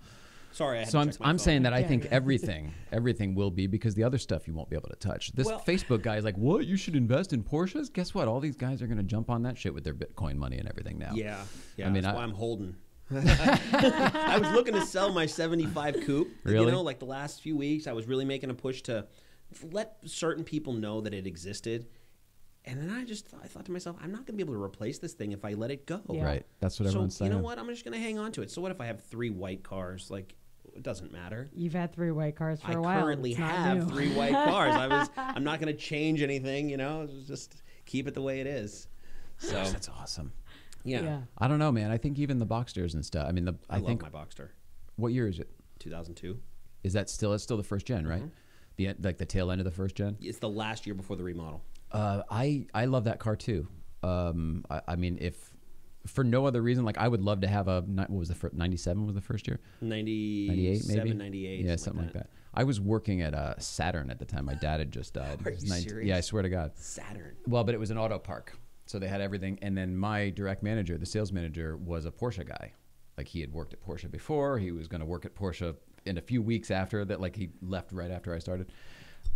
Sorry, I had So to check my I'm phone. saying that I think everything will be, because the other stuff you won't be able to touch. This Facebook guy is like, what? You should invest in Porsches? Guess what? All these guys are going to jump on that shit with their Bitcoin money and everything now. Yeah. I mean, that's why I'm holding. I was looking to sell my 75 coupe. Really? You know, like the last few weeks, I was really making a push to let certain people know that it existed. And then I thought to myself, I'm not going to be able to replace this thing if I let it go. Yeah. Right. That's what everyone's So saying. you know what? I'm just going to hang on to it. So what if I have 3 white cars? Like, it doesn't matter. You've had 3 white cars for I a while. currently It's not have new. 3 white cars. I'm not going to change anything, you know, just keep it the way it is. So Gosh, that's awesome. yeah. I don't know, man. I think even the Boxsters and stuff. I mean, I think love my Boxster. what year is it? 2002. Is that still? It's still the first gen, right? Like the tail end of the first gen. It's the last year before the remodel. I love that car too. I mean, if for no other reason, like I would love to have a what was the first, 97 was the first year, 98 maybe 98, yeah, something like that. I was working at Saturn at the time. My dad had just died. Are you serious? Yeah, I swear to God. Saturn. Well, but it was an auto park, so they had everything. And then my direct manager, the sales manager, was a Porsche guy. Like he had worked at Porsche before. He was going to work at Porsche in a few weeks after that. Like he left right after I started.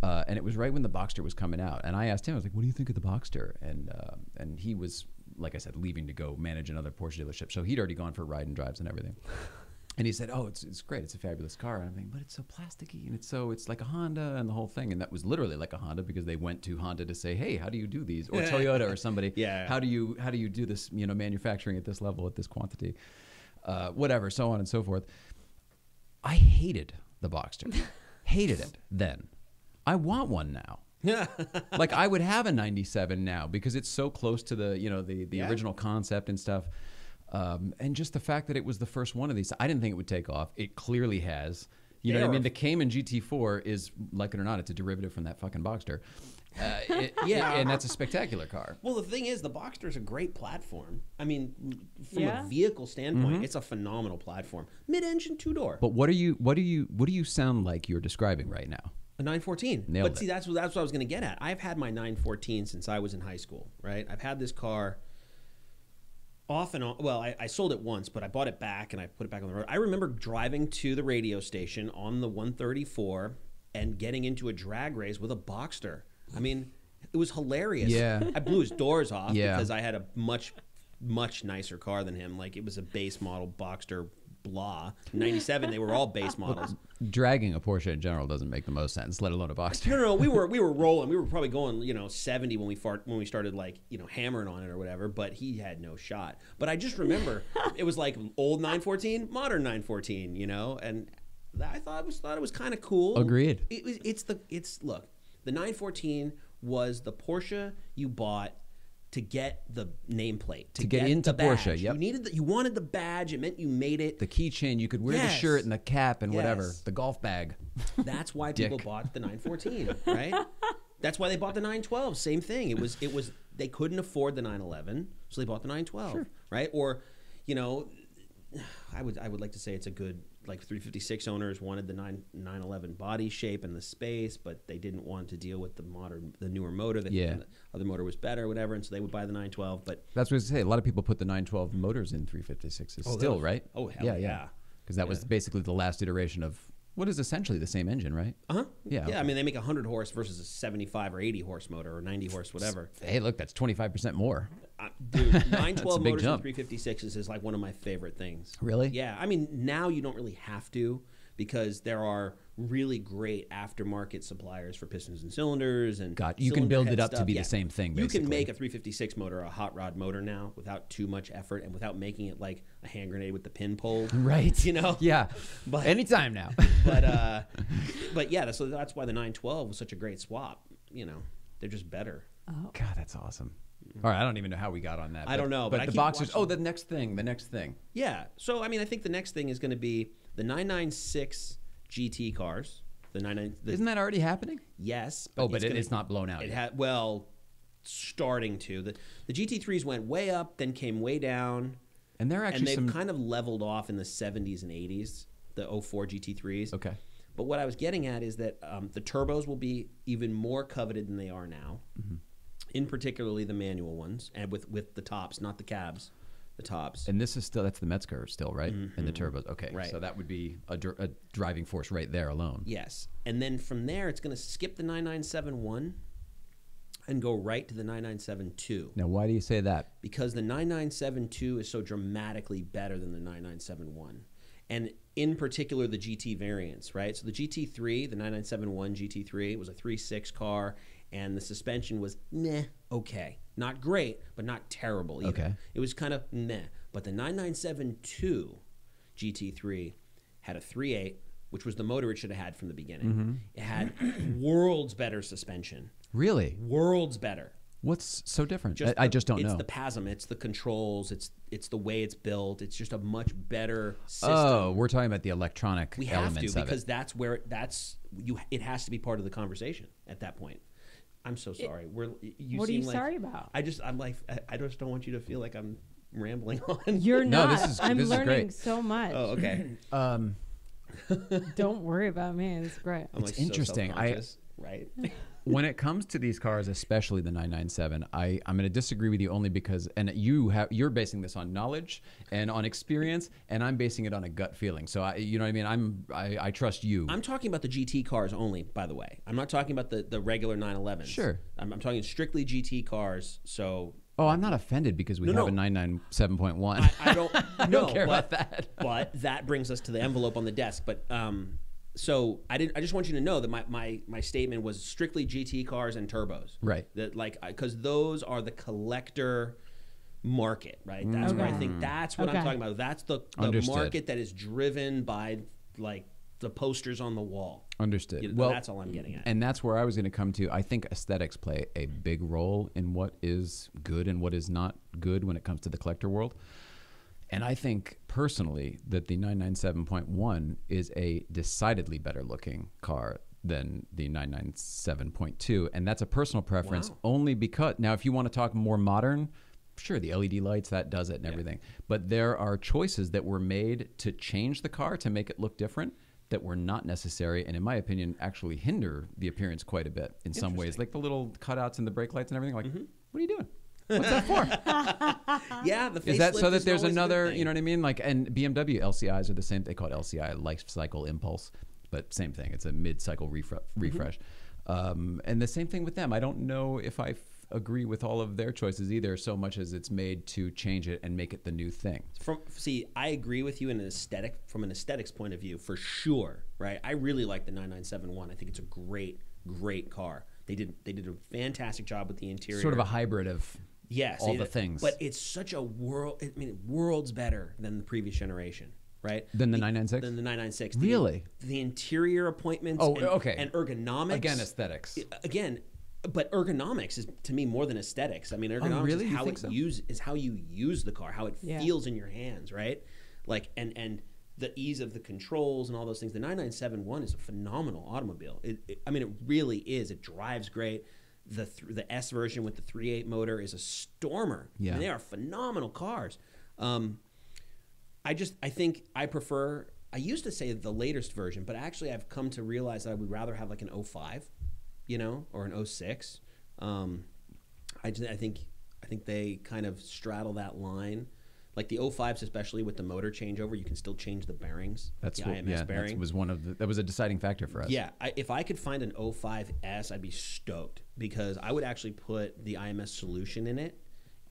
And it was right when the Boxster was coming out. And I asked him, I was like, what do you think of the Boxster? And he was, like I said, leaving to go manage another Porsche dealership. So he'd already gone for ride and drives and everything. And he said, oh, it's great. It's a fabulous car. And I'm thinking, but it's so plasticky and it's like a Honda and the whole thing. And that was literally like a Honda because they went to Honda to say, hey, how do you do these? Or Toyota or somebody. Yeah. How do you do this, manufacturing at this level, at this quantity? Whatever, so on and so forth. I hated the Boxster. Hated it then. I want one now. Like I would have a 97 now because it's so close to the original concept and stuff. And just the fact that it was the first one of these, I didn't think it would take off. It clearly has. You know what I mean? The Cayman GT4 is, like it or not, it's a derivative from that fucking Boxster. And that's a spectacular car. Well, the thing is, the Boxster is a great platform. I mean, from Yeah. a vehicle standpoint, it's a phenomenal platform. Mid-engine 2-door. But what do you sound like you're describing right now? A 914. Nailed But see, that's what I was going to get at. I've had my 914 since I was in high school, right? I've had this car off and on. Well, I sold it once, but I bought it back and I put it back on the road. I remember driving to the radio station on the 134 and getting into a drag race with a Boxster. I mean, it was hilarious. Yeah. I blew his doors off Yeah. because I had a much nicer car than him. Like, it was a base model Boxster blah. 97, they were all base models. Dragging a Porsche in general doesn't make the most sense, let alone a Boxster. No, we were rolling. We were probably going, 70 when we started like, hammering on it or whatever. But he had no shot. But I just remember it was like old 914, modern 914, and I thought it was kind of cool. Agreed. Look, the 914 was the Porsche you bought to get the nameplate, to get into the badge. Porsche. Yep. You wanted the badge. It meant you made it. The keychain, you could wear the Yes. shirt and the cap and whatever, Yes. the golf bag. That's why people bought the 914, right? That's why they bought the 912. Same thing. It was they couldn't afford the 911, so they bought the 912, right? Or, I would like to say it's a good, like 356 owners wanted the 911 body shape and the space, but they didn't want to deal with the newer motor. The other motor was better, whatever, and so they would buy the 912. But That's what I was say. A lot of people put the 912 motors in 356s still, right? Oh, hell yeah. Because that was basically the last iteration of what is essentially the same engine, right? Uh-huh. Yeah, Yeah, I mean, they make 100 horse versus a 75 or 80 horse motor or 90 horse, whatever. Hey, look, that's 25% more. Dude, 912 big motors jump. and 356s is like one of my favorite things. Really? Yeah. I mean, now you don't really have to because there are really great aftermarket suppliers for pistons and cylinders and You can build it up stuff. to be the same thing, basically. You can make a 356 motor a hot rod motor now without too much effort and without making it like a hand grenade with the pin pulled. Right. You know? Yeah. But anytime now. but yeah, so that's why the 912 was such a great swap. You know, they're just better. Oh. God, that's awesome. All right, I don't even know how we got on that. I don't know, but I the keep boxers. watching. Oh, the next thing. Yeah. So I mean, I think the next thing is going to be the 996 GT cars. The 99. Isn't that already happening? Yes. But it's not blown out It yet. had starting to. The GT3s went way up, then came way down, And they're actually and they've kind of leveled off in the 70s and 80s. The 04 GT3s. Okay. But what I was getting at is that the turbos will be even more coveted than they are now. Mm-hmm. In particularly the manual ones, and with the tops, not the cabs, the tops. And this is still, that's the Metzger still, right? Mm-hmm. And the turbos. Okay. Right. So that would be a driving force right there alone. Yes. And then from there, it's going to skip the 9971 and go right to the 9972. Now, why do you say that? Because the 9972 is so dramatically better than the 9971. And in particular, the GT variants, right? So the GT3, the 9971 GT3, was a 3.6 car, and the suspension was meh, okay. Not great, but not terrible either. Okay. It was kind of meh. But the 9972 GT3 had a 3.8, which was the motor it should have had from the beginning. Mm-hmm. It had worlds better suspension. Really? Worlds better. What's so different? Just I just don't know. It's the PASM, it's the controls, it's the way it's built. It's just a much better system. Oh, we're talking about the electronic We have elements to of because it. that's where it has to be part of the conversation at that point. I'm so sorry. What are you sorry about? I just don't want you to feel like I'm rambling on. You're No, not. I'm this is learning great. so much. Oh, okay. Don't worry about me. It's great. I'm It's interesting. So self-conscious, right? When it comes to these cars, especially the 997, I'm going to disagree with you only because, and you're basing this on knowledge and on experience, and I'm basing it on a gut feeling. So you know what I mean? I trust you. I'm talking about the GT cars only, by the way. I'm not talking about the regular 911s. Sure. I'm talking strictly GT cars. So. Oh, I'm not offended because we have a 997.1. I don't. I don't care about that. But that brings us to the envelope on the desk. But so I just want you to know that my statement was strictly GT cars and turbos. Right. That because those are the collector market, right? That's where I think that's what I'm talking about. That's the market that is driven by like the posters on the wall. Understood. Well, that's all I'm getting at. And that's where I was going to come to. I think aesthetics play a big role in what is good and what is not good when it comes to the collector world. And I think personally that the 997.1 is a decidedly better looking car than the 997.2. And that's a personal preference only because, now if you want to talk more modern, sure, the LED lights, that does it and everything. But there are choices that were made to change the car to make it look different that were not necessary and in my opinion actually hinder the appearance quite a bit in some ways. Like the little cutouts and the brake lights and everything. Like, what are you doing? What's that for? Yeah, the facelift is that so that there's always a good another, thing. you know what I mean? Like, and BMW LCIs are the same. They call it LCI, life cycle impulse, but same thing. It's a mid-cycle refresh. And the same thing with them. I don't know if I agree with all of their choices either, so much as it's made to change it and make it the new thing. I agree with you from an aesthetics point of view, for sure, right? I really like the 9971. I think it's a great car. They did a fantastic job with the interior. Sort of a hybrid of all the things. But it's such a worlds better than the previous generation, right? Than the 996? Than the 996. Really? The interior appointments and ergonomics. Again, aesthetics. But ergonomics is to me more than aesthetics. I mean, ergonomics is how you use the car, how it feels in your hands, right? Like and the ease of the controls and all those things. The 9971 is a phenomenal automobile. It really is. It drives great. The S version with the 3.8 motor is a stormer. Yeah. I mean, they are phenomenal cars. I think I prefer. I used to say the latest version, but actually I've come to realize that I would rather have like an 05. Or an 06. I think they kind of straddle that line. Like the 05s, especially with the motor changeover, you can still change the bearings. That's the what, IMS bearing. That was a deciding factor for us. Yeah, if I could find an 05S, I'd be stoked because I would actually put the IMS solution in it,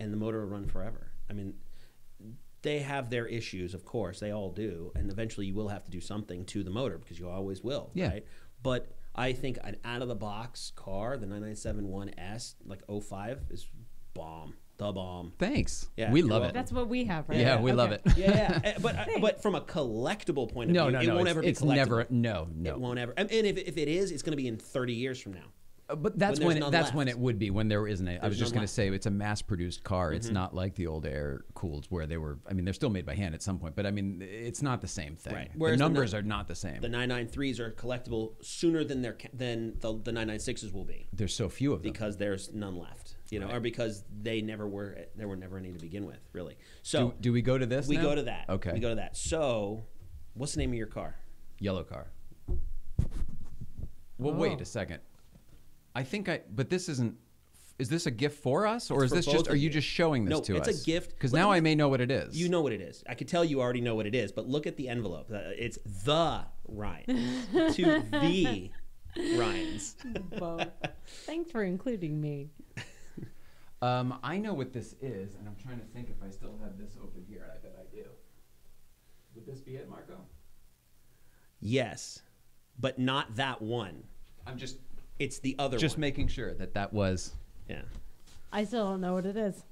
and the motor would run forever. I mean, they have their issues, of course. They all do. And eventually you will have to do something to the motor because you always will, right? But I think an out-of-the-box car, the 997-1S, like 05, is bomb. The bomb. Thanks. Yeah, we you're love welcome. it. That's what we have, right? Yeah, we love it. Yeah. But from a collectible point of view, it won't ever be collectible. It's never, no. It won't ever. And if it is, it's going to be in 30 years from now. But that's when it would be, when there isn't a. I was just going to say, it's a mass-produced car. It's not like the old air-cooled where they were. I mean, they're still made by hand at some point, but I mean, it's not the same thing. Right. The numbers are not the same. The 993s are collectible sooner than the 996s will be. There's so few of them because there's none left. Or because they were never any to begin with, really. So do we go to this? We now? go to that. Okay. We go to that. So, what's the name of your car? Yellow car. Well, wait a second. I think but this isn't. Is this a gift for us, or is this just? Are you just showing this to us? No, it's a gift. Because now I may know what it is. You know what it is. I could tell you already know what it is, but look at the envelope. It's the Ryan to the Ryans. Thanks for including me. I know what this is, and I'm trying to think if I still have this open here, and I bet I do. Would this be it, Marco? Yes, but not that one. It's the other one. Just making sure that was. Yeah. I still don't know what it is.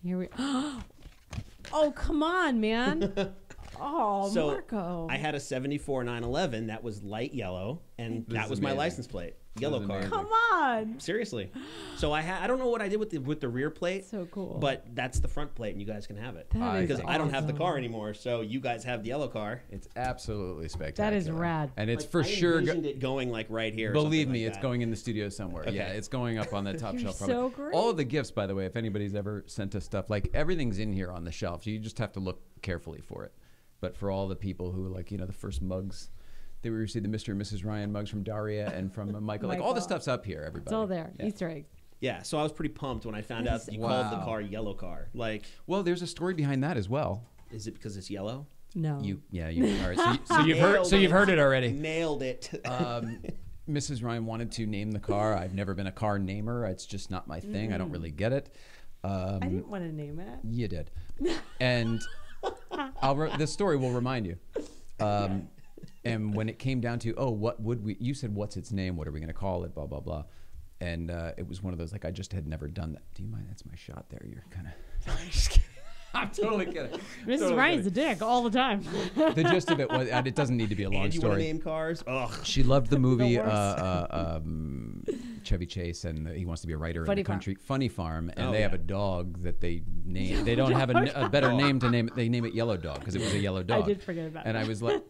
Here we. Oh, come on, man. Oh, so Marco. I had a 74 911 that was light yellow, and that was my license plate. Yellow car. Come on. Seriously. So I don't know what I did with the rear plate. So cool. But that's the front plate, and you guys can have it. Because I don't have the car anymore, so you guys have the yellow car. It's absolutely spectacular. That is rad. And it's for I sure. envisioned it going like right here. Or Believe me, like it's going in the studio somewhere. Okay. Yeah, it's going up on the top shelf. so Probably. great. All of the gifts, by the way, if anybody's ever sent us stuff, like everything's in here on the shelf. You just have to look carefully for it. But for all the people who the first mugs. They received the Mr. and Mrs. Ryan mugs from Daria and from Michael. Like all the stuff's up here, everybody. It's all there. Yeah. Easter eggs. Yeah, so I was pretty pumped when I found out that you called the car yellow car. Like, well, there's a story behind that as well. Is it because it's yellow? No. All right. So you've heard it already. Nailed it. Mrs. Ryan wanted to name the car. I've never been a car namer. It's just not my thing. I don't really get it. I didn't want to name it. You did. And this story will remind you. And when it came down to, what would we? You said, "What's its name? What are we going to call it?" Blah blah blah. And it was one of those I just had never done that. Do you mind? That's my shot there. You're kind of. I'm totally kidding. Mrs. Ryan's a dick all the time. The gist of it was, and it doesn't need to be a long and you story. want to name cars? Ugh. She loved the movie Chevy Chase, and he wants to be a writer in the country. Funny Farm, and they have a dog that they name. They don't have a better name to name it. They name it Yellow Dog because it was a yellow dog. I did forget about and that. I was like.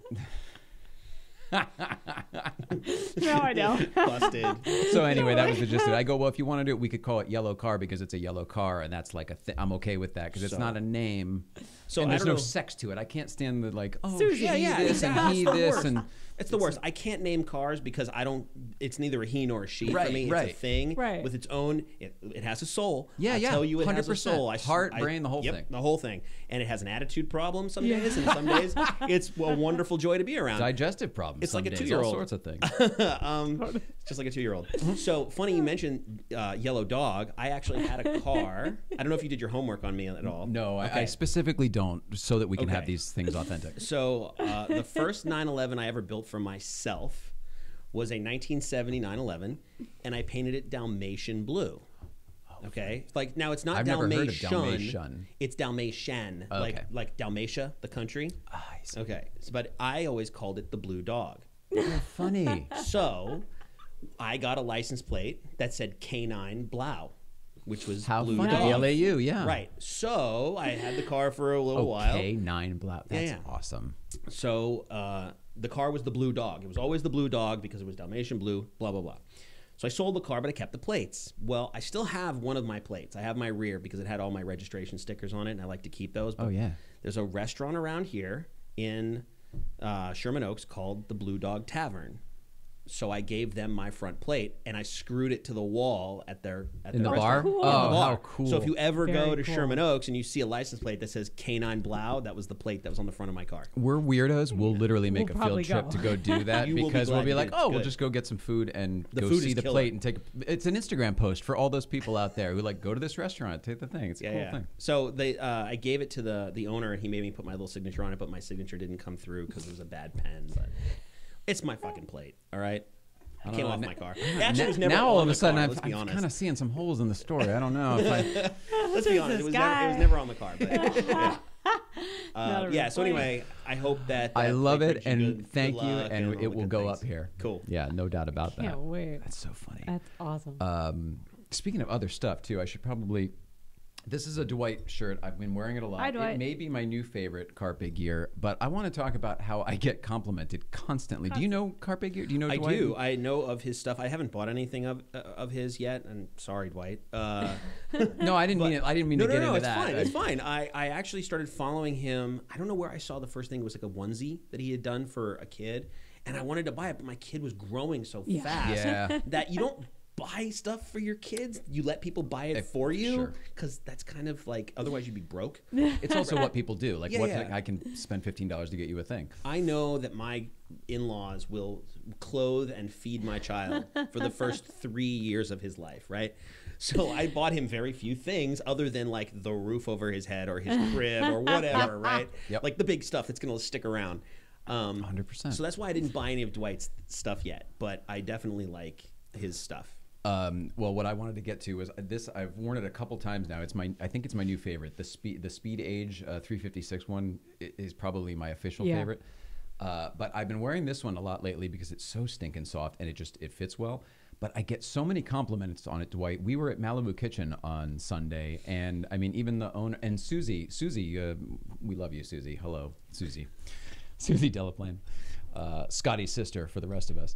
No, I know. Busted. So anyway, that was the gist of it. I go, well, if you want to do it, we could call it Yellow Car because it's a yellow car, and that's like I'm okay with that because it's not a name. So and there's I no don't know. sex to it. I can't stand the Susie. she Yeah, this and exactly. he It's the this worst. and It's the worst. I can't name cars because I don't. It's neither a he nor a she for me. It's a thing with its own. It has a soul. Yeah, I tell you, it 100%. has a soul. Heart, brain, the whole thing. The whole thing. And it has an attitude problem some days, and some days it's a wonderful joy to be around. Digestive problems. It's like a days, 2-year-old. All sorts of things. It's just like a 2-year-old. So funny you mentioned Yellow Dog. I actually had a car. I don't know if you did your homework on me at all. No, I specifically don't, so that we can have these things authentic. So the first 911 I ever built for myself was a 1970 911, and I painted it Dalmatian blue. Okay, like now it's not I've Dalmatian. never heard of Dalmatian. It's Dalmatian, like Dalmatia, the country. I see. Okay, but I always called it the Blue Dog. Funny. So I got a license plate that said K9 Blau, which was Blue funny. Dog. BLAU, yeah. Right. So I had the car for a little while. K9 Blau. That's awesome. So the car was the Blue Dog. It was always the Blue Dog because it was Dalmatian blue, blah, blah, blah. So I sold the car, but I kept the plates. Well, I still have one of my plates. I have my rear because it had all my registration stickers on it, and I like to keep those. But there's a restaurant around here in Sherman Oaks called the Blue Dog Tavern. So I gave them my front plate, and I screwed it to the wall at their In the bar? restaurant. Oh, In the bar. how cool. So if you ever go Very to cool. Sherman Oaks and you see a license plate that says Canine Blau, that was the plate that was on the front of my car. We're weirdos. We'll literally make We'll a field probably trip go. to go do that You will be because we'll glad be you like, did. oh, we'll Good. just go get some food and The go food see is the killer. plate and take. It's an Instagram post for all those people out there who like go to this restaurant, take the thing. It's a cool thing. So I gave it to the owner, and he made me put my little signature on it, but my signature didn't come through because it was a bad pen. But it's my fucking plate, all right? It came off my car. It actually was never Now all on of a the sudden car, I'm let's be honest. kind of seeing some holes in the story. I don't know if I. Let's be honest. It was never on the car. But, yeah. Not a Yeah. real So anyway, I hope that I that love plate it, brings you and good thank you, luck and all it the will good go things. up here. Cool. Yeah, no doubt about that. Can't wait. That's so funny. That's awesome. Speaking of other stuff too, I should probably. This is a Dwight shirt. I've been wearing it a lot. Hi, Dwight. It may be my new favorite Carpe gear, but I want to talk about how I get complimented constantly. Do you know Carpe gear? Do you know I Dwight? do. I know of his stuff. I haven't bought anything of his yet. And sorry, Dwight. No, I didn't mean it. I didn't mean to get into it's that. fine. It's fine. I actually started following him. I don't know where I saw the first thing. It was like a onesie that he had done for a kid, and I wanted to buy it, but my kid was growing so fast Yeah. that you don't buy stuff for your kids. You let people buy it for you Sure. because that's kind of like otherwise you'd be broke. It's also what people do. Like, Yeah. I can spend $15 to get you a thing. I know that my in-laws will clothe and feed my child for the first 3 years of his life, right? So I bought him very few things other than like the roof over his head or his crib or whatever, right? Yep. Like the big stuff that's going to stick around. 100%. So that's why I didn't buy any of Dwight's stuff yet, but I definitely like his stuff. Well, what I wanted to get to was this. I've worn it a couple times now. I think it's my new favorite. The Speed Age 356 one is probably my official favorite. But I've been wearing this one a lot lately because it's so stinking soft and it fits well. But I get so many compliments on it, Dwight. We were at Malibu Kitchen on Sunday, and I mean, even the owner and Susie, we love you, Susie. Hello, Susie Delaplane, Scotty's sister for the rest of us.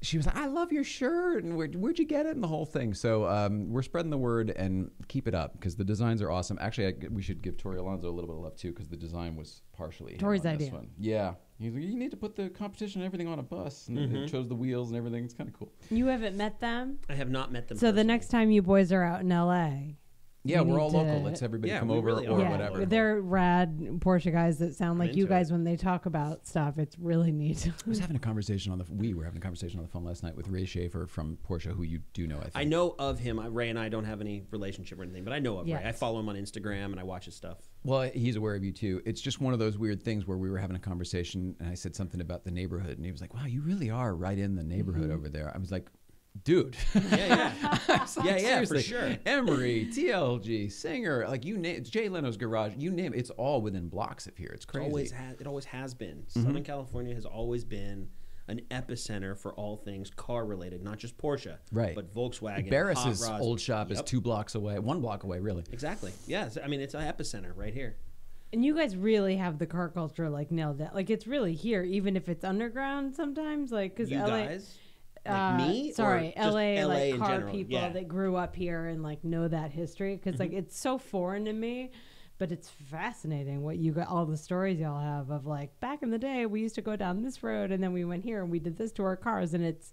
She was like, I love your shirt, and where'd you get it, and the whole thing. So we're spreading the word, and keep it up because the designs are awesome. Actually, we should give Tori Alonso a little bit of love too because the design was partially Tori's on this idea. one. Yeah, he's like, you need to put the competition and everything on a bus, and they chose the wheels and everything. It's kind of cool. You haven't met them? I have not met them. So the personally. next time you boys are out in LA. Yeah, we we're all need local. to- Let's everybody Yeah, come we over really or are. whatever. They're rad Porsche guys that sound like you into guys it. when they talk about stuff. It's really neat. I was having a conversation we were having a conversation on the phone last night with Ray Schaefer from Porsche, who you do know, I think. I know of him. Ray and I don't have any relationship or anything, but I know of Yes. Ray. I follow him on Instagram and I watch his stuff. Well, he's aware of you too. It's just one of those weird things where we were having a conversation and I said something about the neighborhood, and he was like, wow, you really are right in the neighborhood over there. I was like, dude. Yeah, I was like, yeah, for seriously. sure. Emory, TLG, Singer, like you name Jay Leno's garage, you name it. It's all within blocks of here. It's crazy. It always has been. Southern California has always been an epicenter for all things car related, not just Porsche, Right. but Volkswagen. Barris's hot rods. old shop is Yep. 2 blocks away, 1 block away, really. Exactly. Yeah. I mean, it's an epicenter right here. And you guys really have the car culture like nailed down. Like it's really here, even if it's underground sometimes. Like because You LA, guys, like me, sorry, or just LA, like in car general? people Yeah. that grew up here and like know that history because like it's so foreign to me. But it's fascinating what you got, all the stories y'all have of like back in the day we used to go down this road and then we went here and we did this to our cars, and it's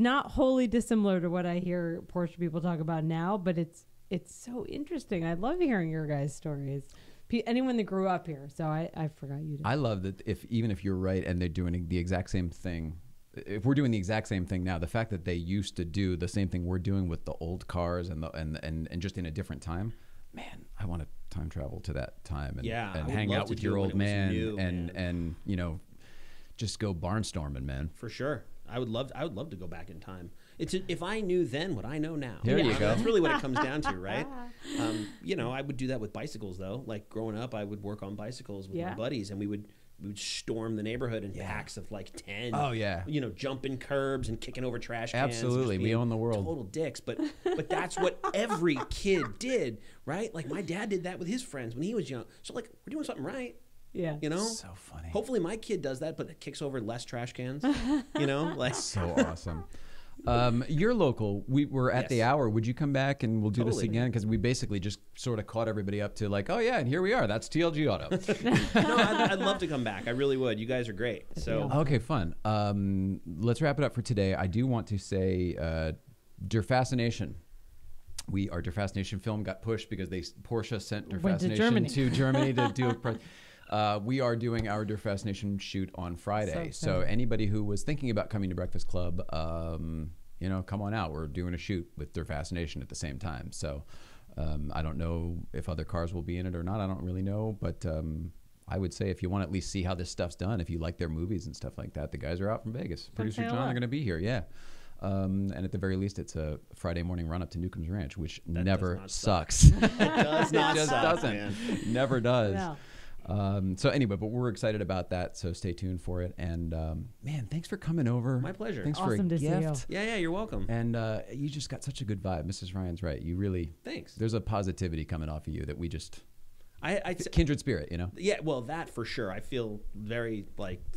not wholly dissimilar to what I hear Porsche people talk about now, but it's so interesting. I love hearing your guys' stories. Anyone that grew up here, so I forgot you did. I love that even if you're right and they're doing the exact same thing, if we're doing the exact same thing now, the fact that they used to do the same thing we're doing with the old cars and just in a different time, man, I want to time travel to that time and, Yeah, I and would hang love out to with do your it when old it was man new, and you know, just go barnstorming, man. For sure. I would love to go back in time. If I knew then what I know now. There you go. That's really what it comes down to, right? You know, I would do that with bicycles though. Like growing up, I would work on bicycles with my buddies, and we would storm the neighborhood in packs of like 10. Oh, yeah. You know, jumping curbs and kicking over trash cans. and just Absolutely. We being own the world. Total dicks. But that's what every kid did, right? Like my dad did that with his friends when he was young. So like we're doing something right. Yeah. You know? So funny. Hopefully my kid does that, but it kicks over less trash cans. You know? Like So awesome. You're local. We were at Yes. the hour. Would you come back and we'll do this Totally. again? Because we basically just sort of caught everybody up to like, oh yeah, and here we are. That's TLG Auto. No, I'd love to come back. I really would. You guys are great. So Okay, fun. Let's wrap it up for today. I do want to say, Der Fascination. Our Der Fascination film got pushed because Porsche sent Der Went to Fascination Germany. to Germany to do a we are doing our Der Fascination shoot on Friday. So So excited. anybody who was thinking about coming to Breakfast Club, come on out. We're doing a shoot with Der Fascination at the same time. So I don't know if other cars will be in it or not. I don't really know, but I would say if you want to at least see how this stuff's done, if you like their movies and stuff like that, the guys are out from Vegas. Producer say John hello. are going to be here, yeah. And at the very least, it's a Friday morning run up to Newcomb's Ranch, which That never does not suck. sucks. it does not Just suck, doesn't. man. Never does. No. So anyway, but we're excited about that. So stay tuned for it. And man, thanks for coming over. My pleasure. Thanks Awesome for a to see you. gift. Yeah, you're welcome. And you just got such a good vibe. Mrs. Ryan's right. You really, Thanks. there's a positivity coming off of you that we just, I kindred spirit, you know? yeah, well, that for sure. I feel very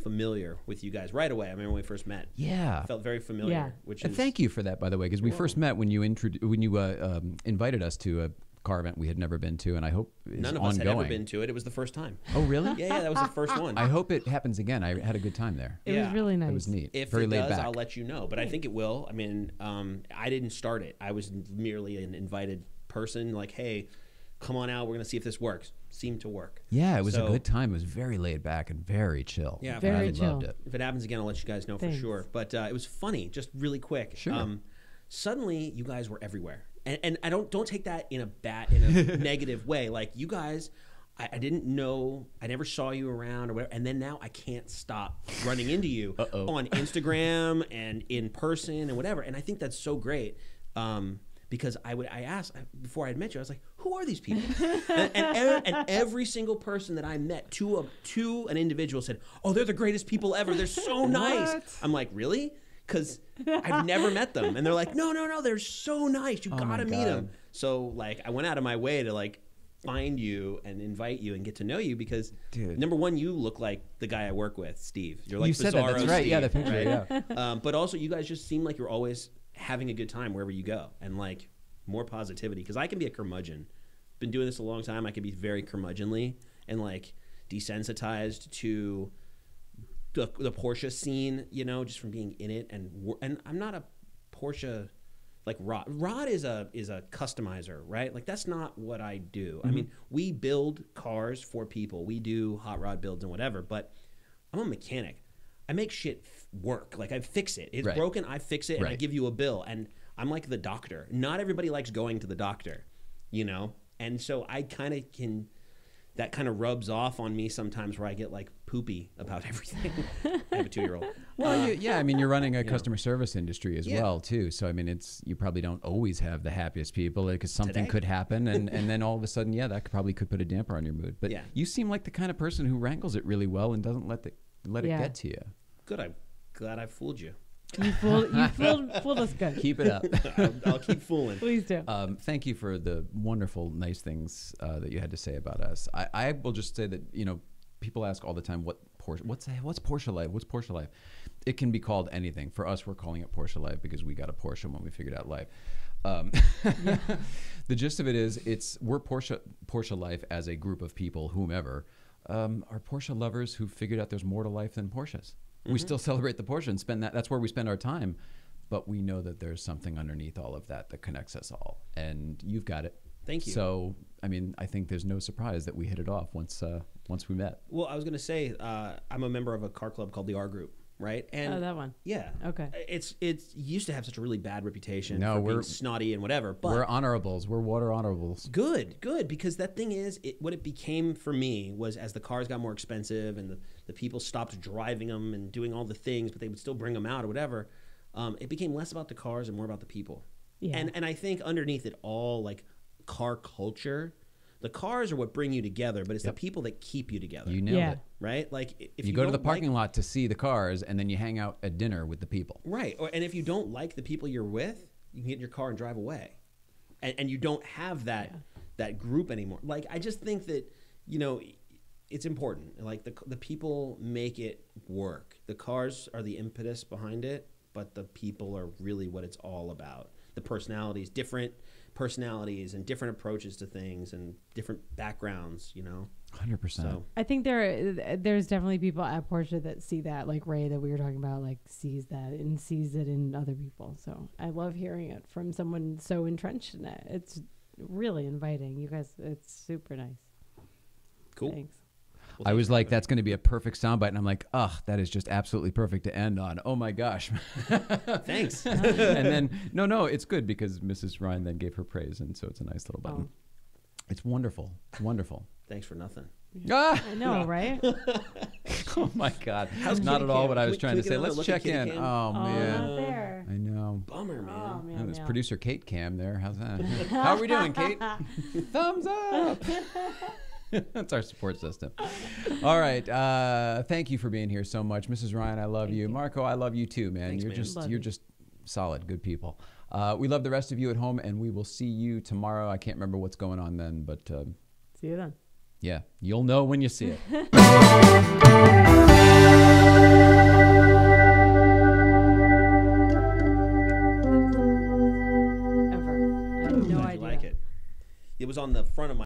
familiar with you guys right away. I remember when we first met. Yeah. I felt very familiar, Yeah. which And is thank you for that, by the way, because we first met when you invited us to a car event we had never been to, and I hope is none of ongoing. us had ever been to it. It was the first time. Oh, really? Yeah, that was the first one. I hope it happens again. I had a good time there. It was Yeah. really nice. It was neat. If Very it laid does, back. I'll let you know. But I think it will. I mean, I didn't start it. I was merely an invited person. Like, hey, come on out. We're gonna see if this works. Seemed to work. Yeah, it was a So- good time. It was very laid back and very chill. Yeah, Very I chill. loved it. If it happens again, I'll let you guys know Thanks. for sure. But it was funny, just really quick. Sure. Suddenly, you guys were everywhere, and I don't take that in a negative way. Like you guys, I didn't know, I never saw you around or whatever, and then now I can't stop running into you on Instagram and in person and whatever. And I think that's so great. Because I asked before I had met you, I was like, "Who are these people?" and every single person that I met, to an individual, said, "Oh, they're the greatest people ever. They're so nice." What? I'm like, "Really?" Because I've never met them, and they're like, "No, they're so nice. You Oh gotta my meet them." God. So like, I went out of my way to like find you and invite you and get to know you because, Dude. number one, you look like the guy I work with, Steve. You're like You said that. Bizarro That's right. Steve, Yeah, the picture. right? Yeah. But also, you guys just seem like you're always having a good time wherever you go, and like more positivity. Because I can be a curmudgeon. Been doing this a long time. I can be very curmudgeonly and like desensitized to the Porsche scene. You know, just from being in it, and I'm not a Porsche like Rod. Rod is a customizer, right? Like that's not what I do. I mean, we build cars for people. We do hot rod builds and whatever. But I'm a mechanic. I make shit work. Like I fix it. It's Right. broken. I fix it, and I Right. give you a bill. And I'm like the doctor. Not everybody likes going to the doctor, you know. And so I kind of can. That kind of rubs off on me sometimes, where I get like poopy about everything. I have a 2-year-old. Well, yeah, I mean, you're running a customer service industry as Yeah. well, too. So, I mean, you probably don't always have the happiest people because something Today. could happen, and then all of a sudden, yeah, that probably could put a damper on your mood. But Yeah. you seem like the kind of person who wrangles it really well and doesn't let it Yeah. get to you. Good. I'm glad I fooled you. You fooled us good. Keep it up. I'll keep fooling. Please do. Thank you for the wonderful, nice things that you had to say about us. I will just say that, you know, people ask all the time, what's Porsche life? What's Porsche life? It can be called anything. For us, we're calling it Porsche life because we got a Porsche when we figured out life. The gist of it is, we're Porsche life as a group of people, whomever, are Porsche lovers who figured out there's more to life than Porsches. We still celebrate the Porsche and spend that's where we spend our time. But we know that there's something underneath all of that that connects us all. And you've got it. Thank you. So, I mean, I think there's no surprise that we hit it off once we met. Well, I was going to say, I'm a member of a car club called the R Group, right? And Oh, that one. Yeah. Okay. It's used to have such a really bad reputation No, for we're- being snotty and whatever. But We're honorables. We're water honorables. good, because that thing is, what it became for me was as the cars got more expensive and the people stopped driving them and doing all the things, but they would still bring them out or whatever. It became less about the cars and more about the people. Yeah. And I think underneath it all, like car culture, the cars are what bring you together, but it's the people that keep you together. You nailed Yeah. it. Right? Like if You go to the don't parking lot to see the cars, and then you hang out at dinner with the people. right? And if you don't like the people you're with, you can get in your car and drive away, and you don't have that group anymore. Like I just think that it's important. Like the people make it work. The cars are the impetus behind it, but the people are really what it's all about. The personalities, different personalities and different approaches to things and different backgrounds, 100%. So I think there's definitely people at Porsche that see that, like Ray that we were talking about, like sees that and sees it in other people. So I love hearing it from someone so entrenched in it. It's really inviting. You guys, it's super nice. cool. Thanks. Well, I was thanks for like, having that's going to be a perfect soundbite. And I'm like, that is just absolutely perfect to end on. Oh, my gosh. me. Thanks. And then, no, it's good because Mrs. Ryan then gave her praise. And so it's a nice little button. It's wonderful. It's wonderful. Thanks for nothing. Ah! I know, right? Oh, my God. How's Not kitty at all cam? what I Can was we- trying can we to get say. another Let's look at check kitty in. cam? Oh, man. Not there. I know. Bummer, man. Oh man. There's yeah. producer Kate Cam there. How's that? How are we doing, Kate? Thumbs up. That's our support system. All right. Thank you for being here so much. Mrs. Ryan, I love you. Marco, I love you too, man. Thanks, you're man. just Love you're you. just solid, good people. We love the rest of you at home, and we will see you tomorrow. I can't remember what's going on then, but See you then. yeah, you'll know when you see it. Ever. I have no How'd idea. you like it? It was on the front of my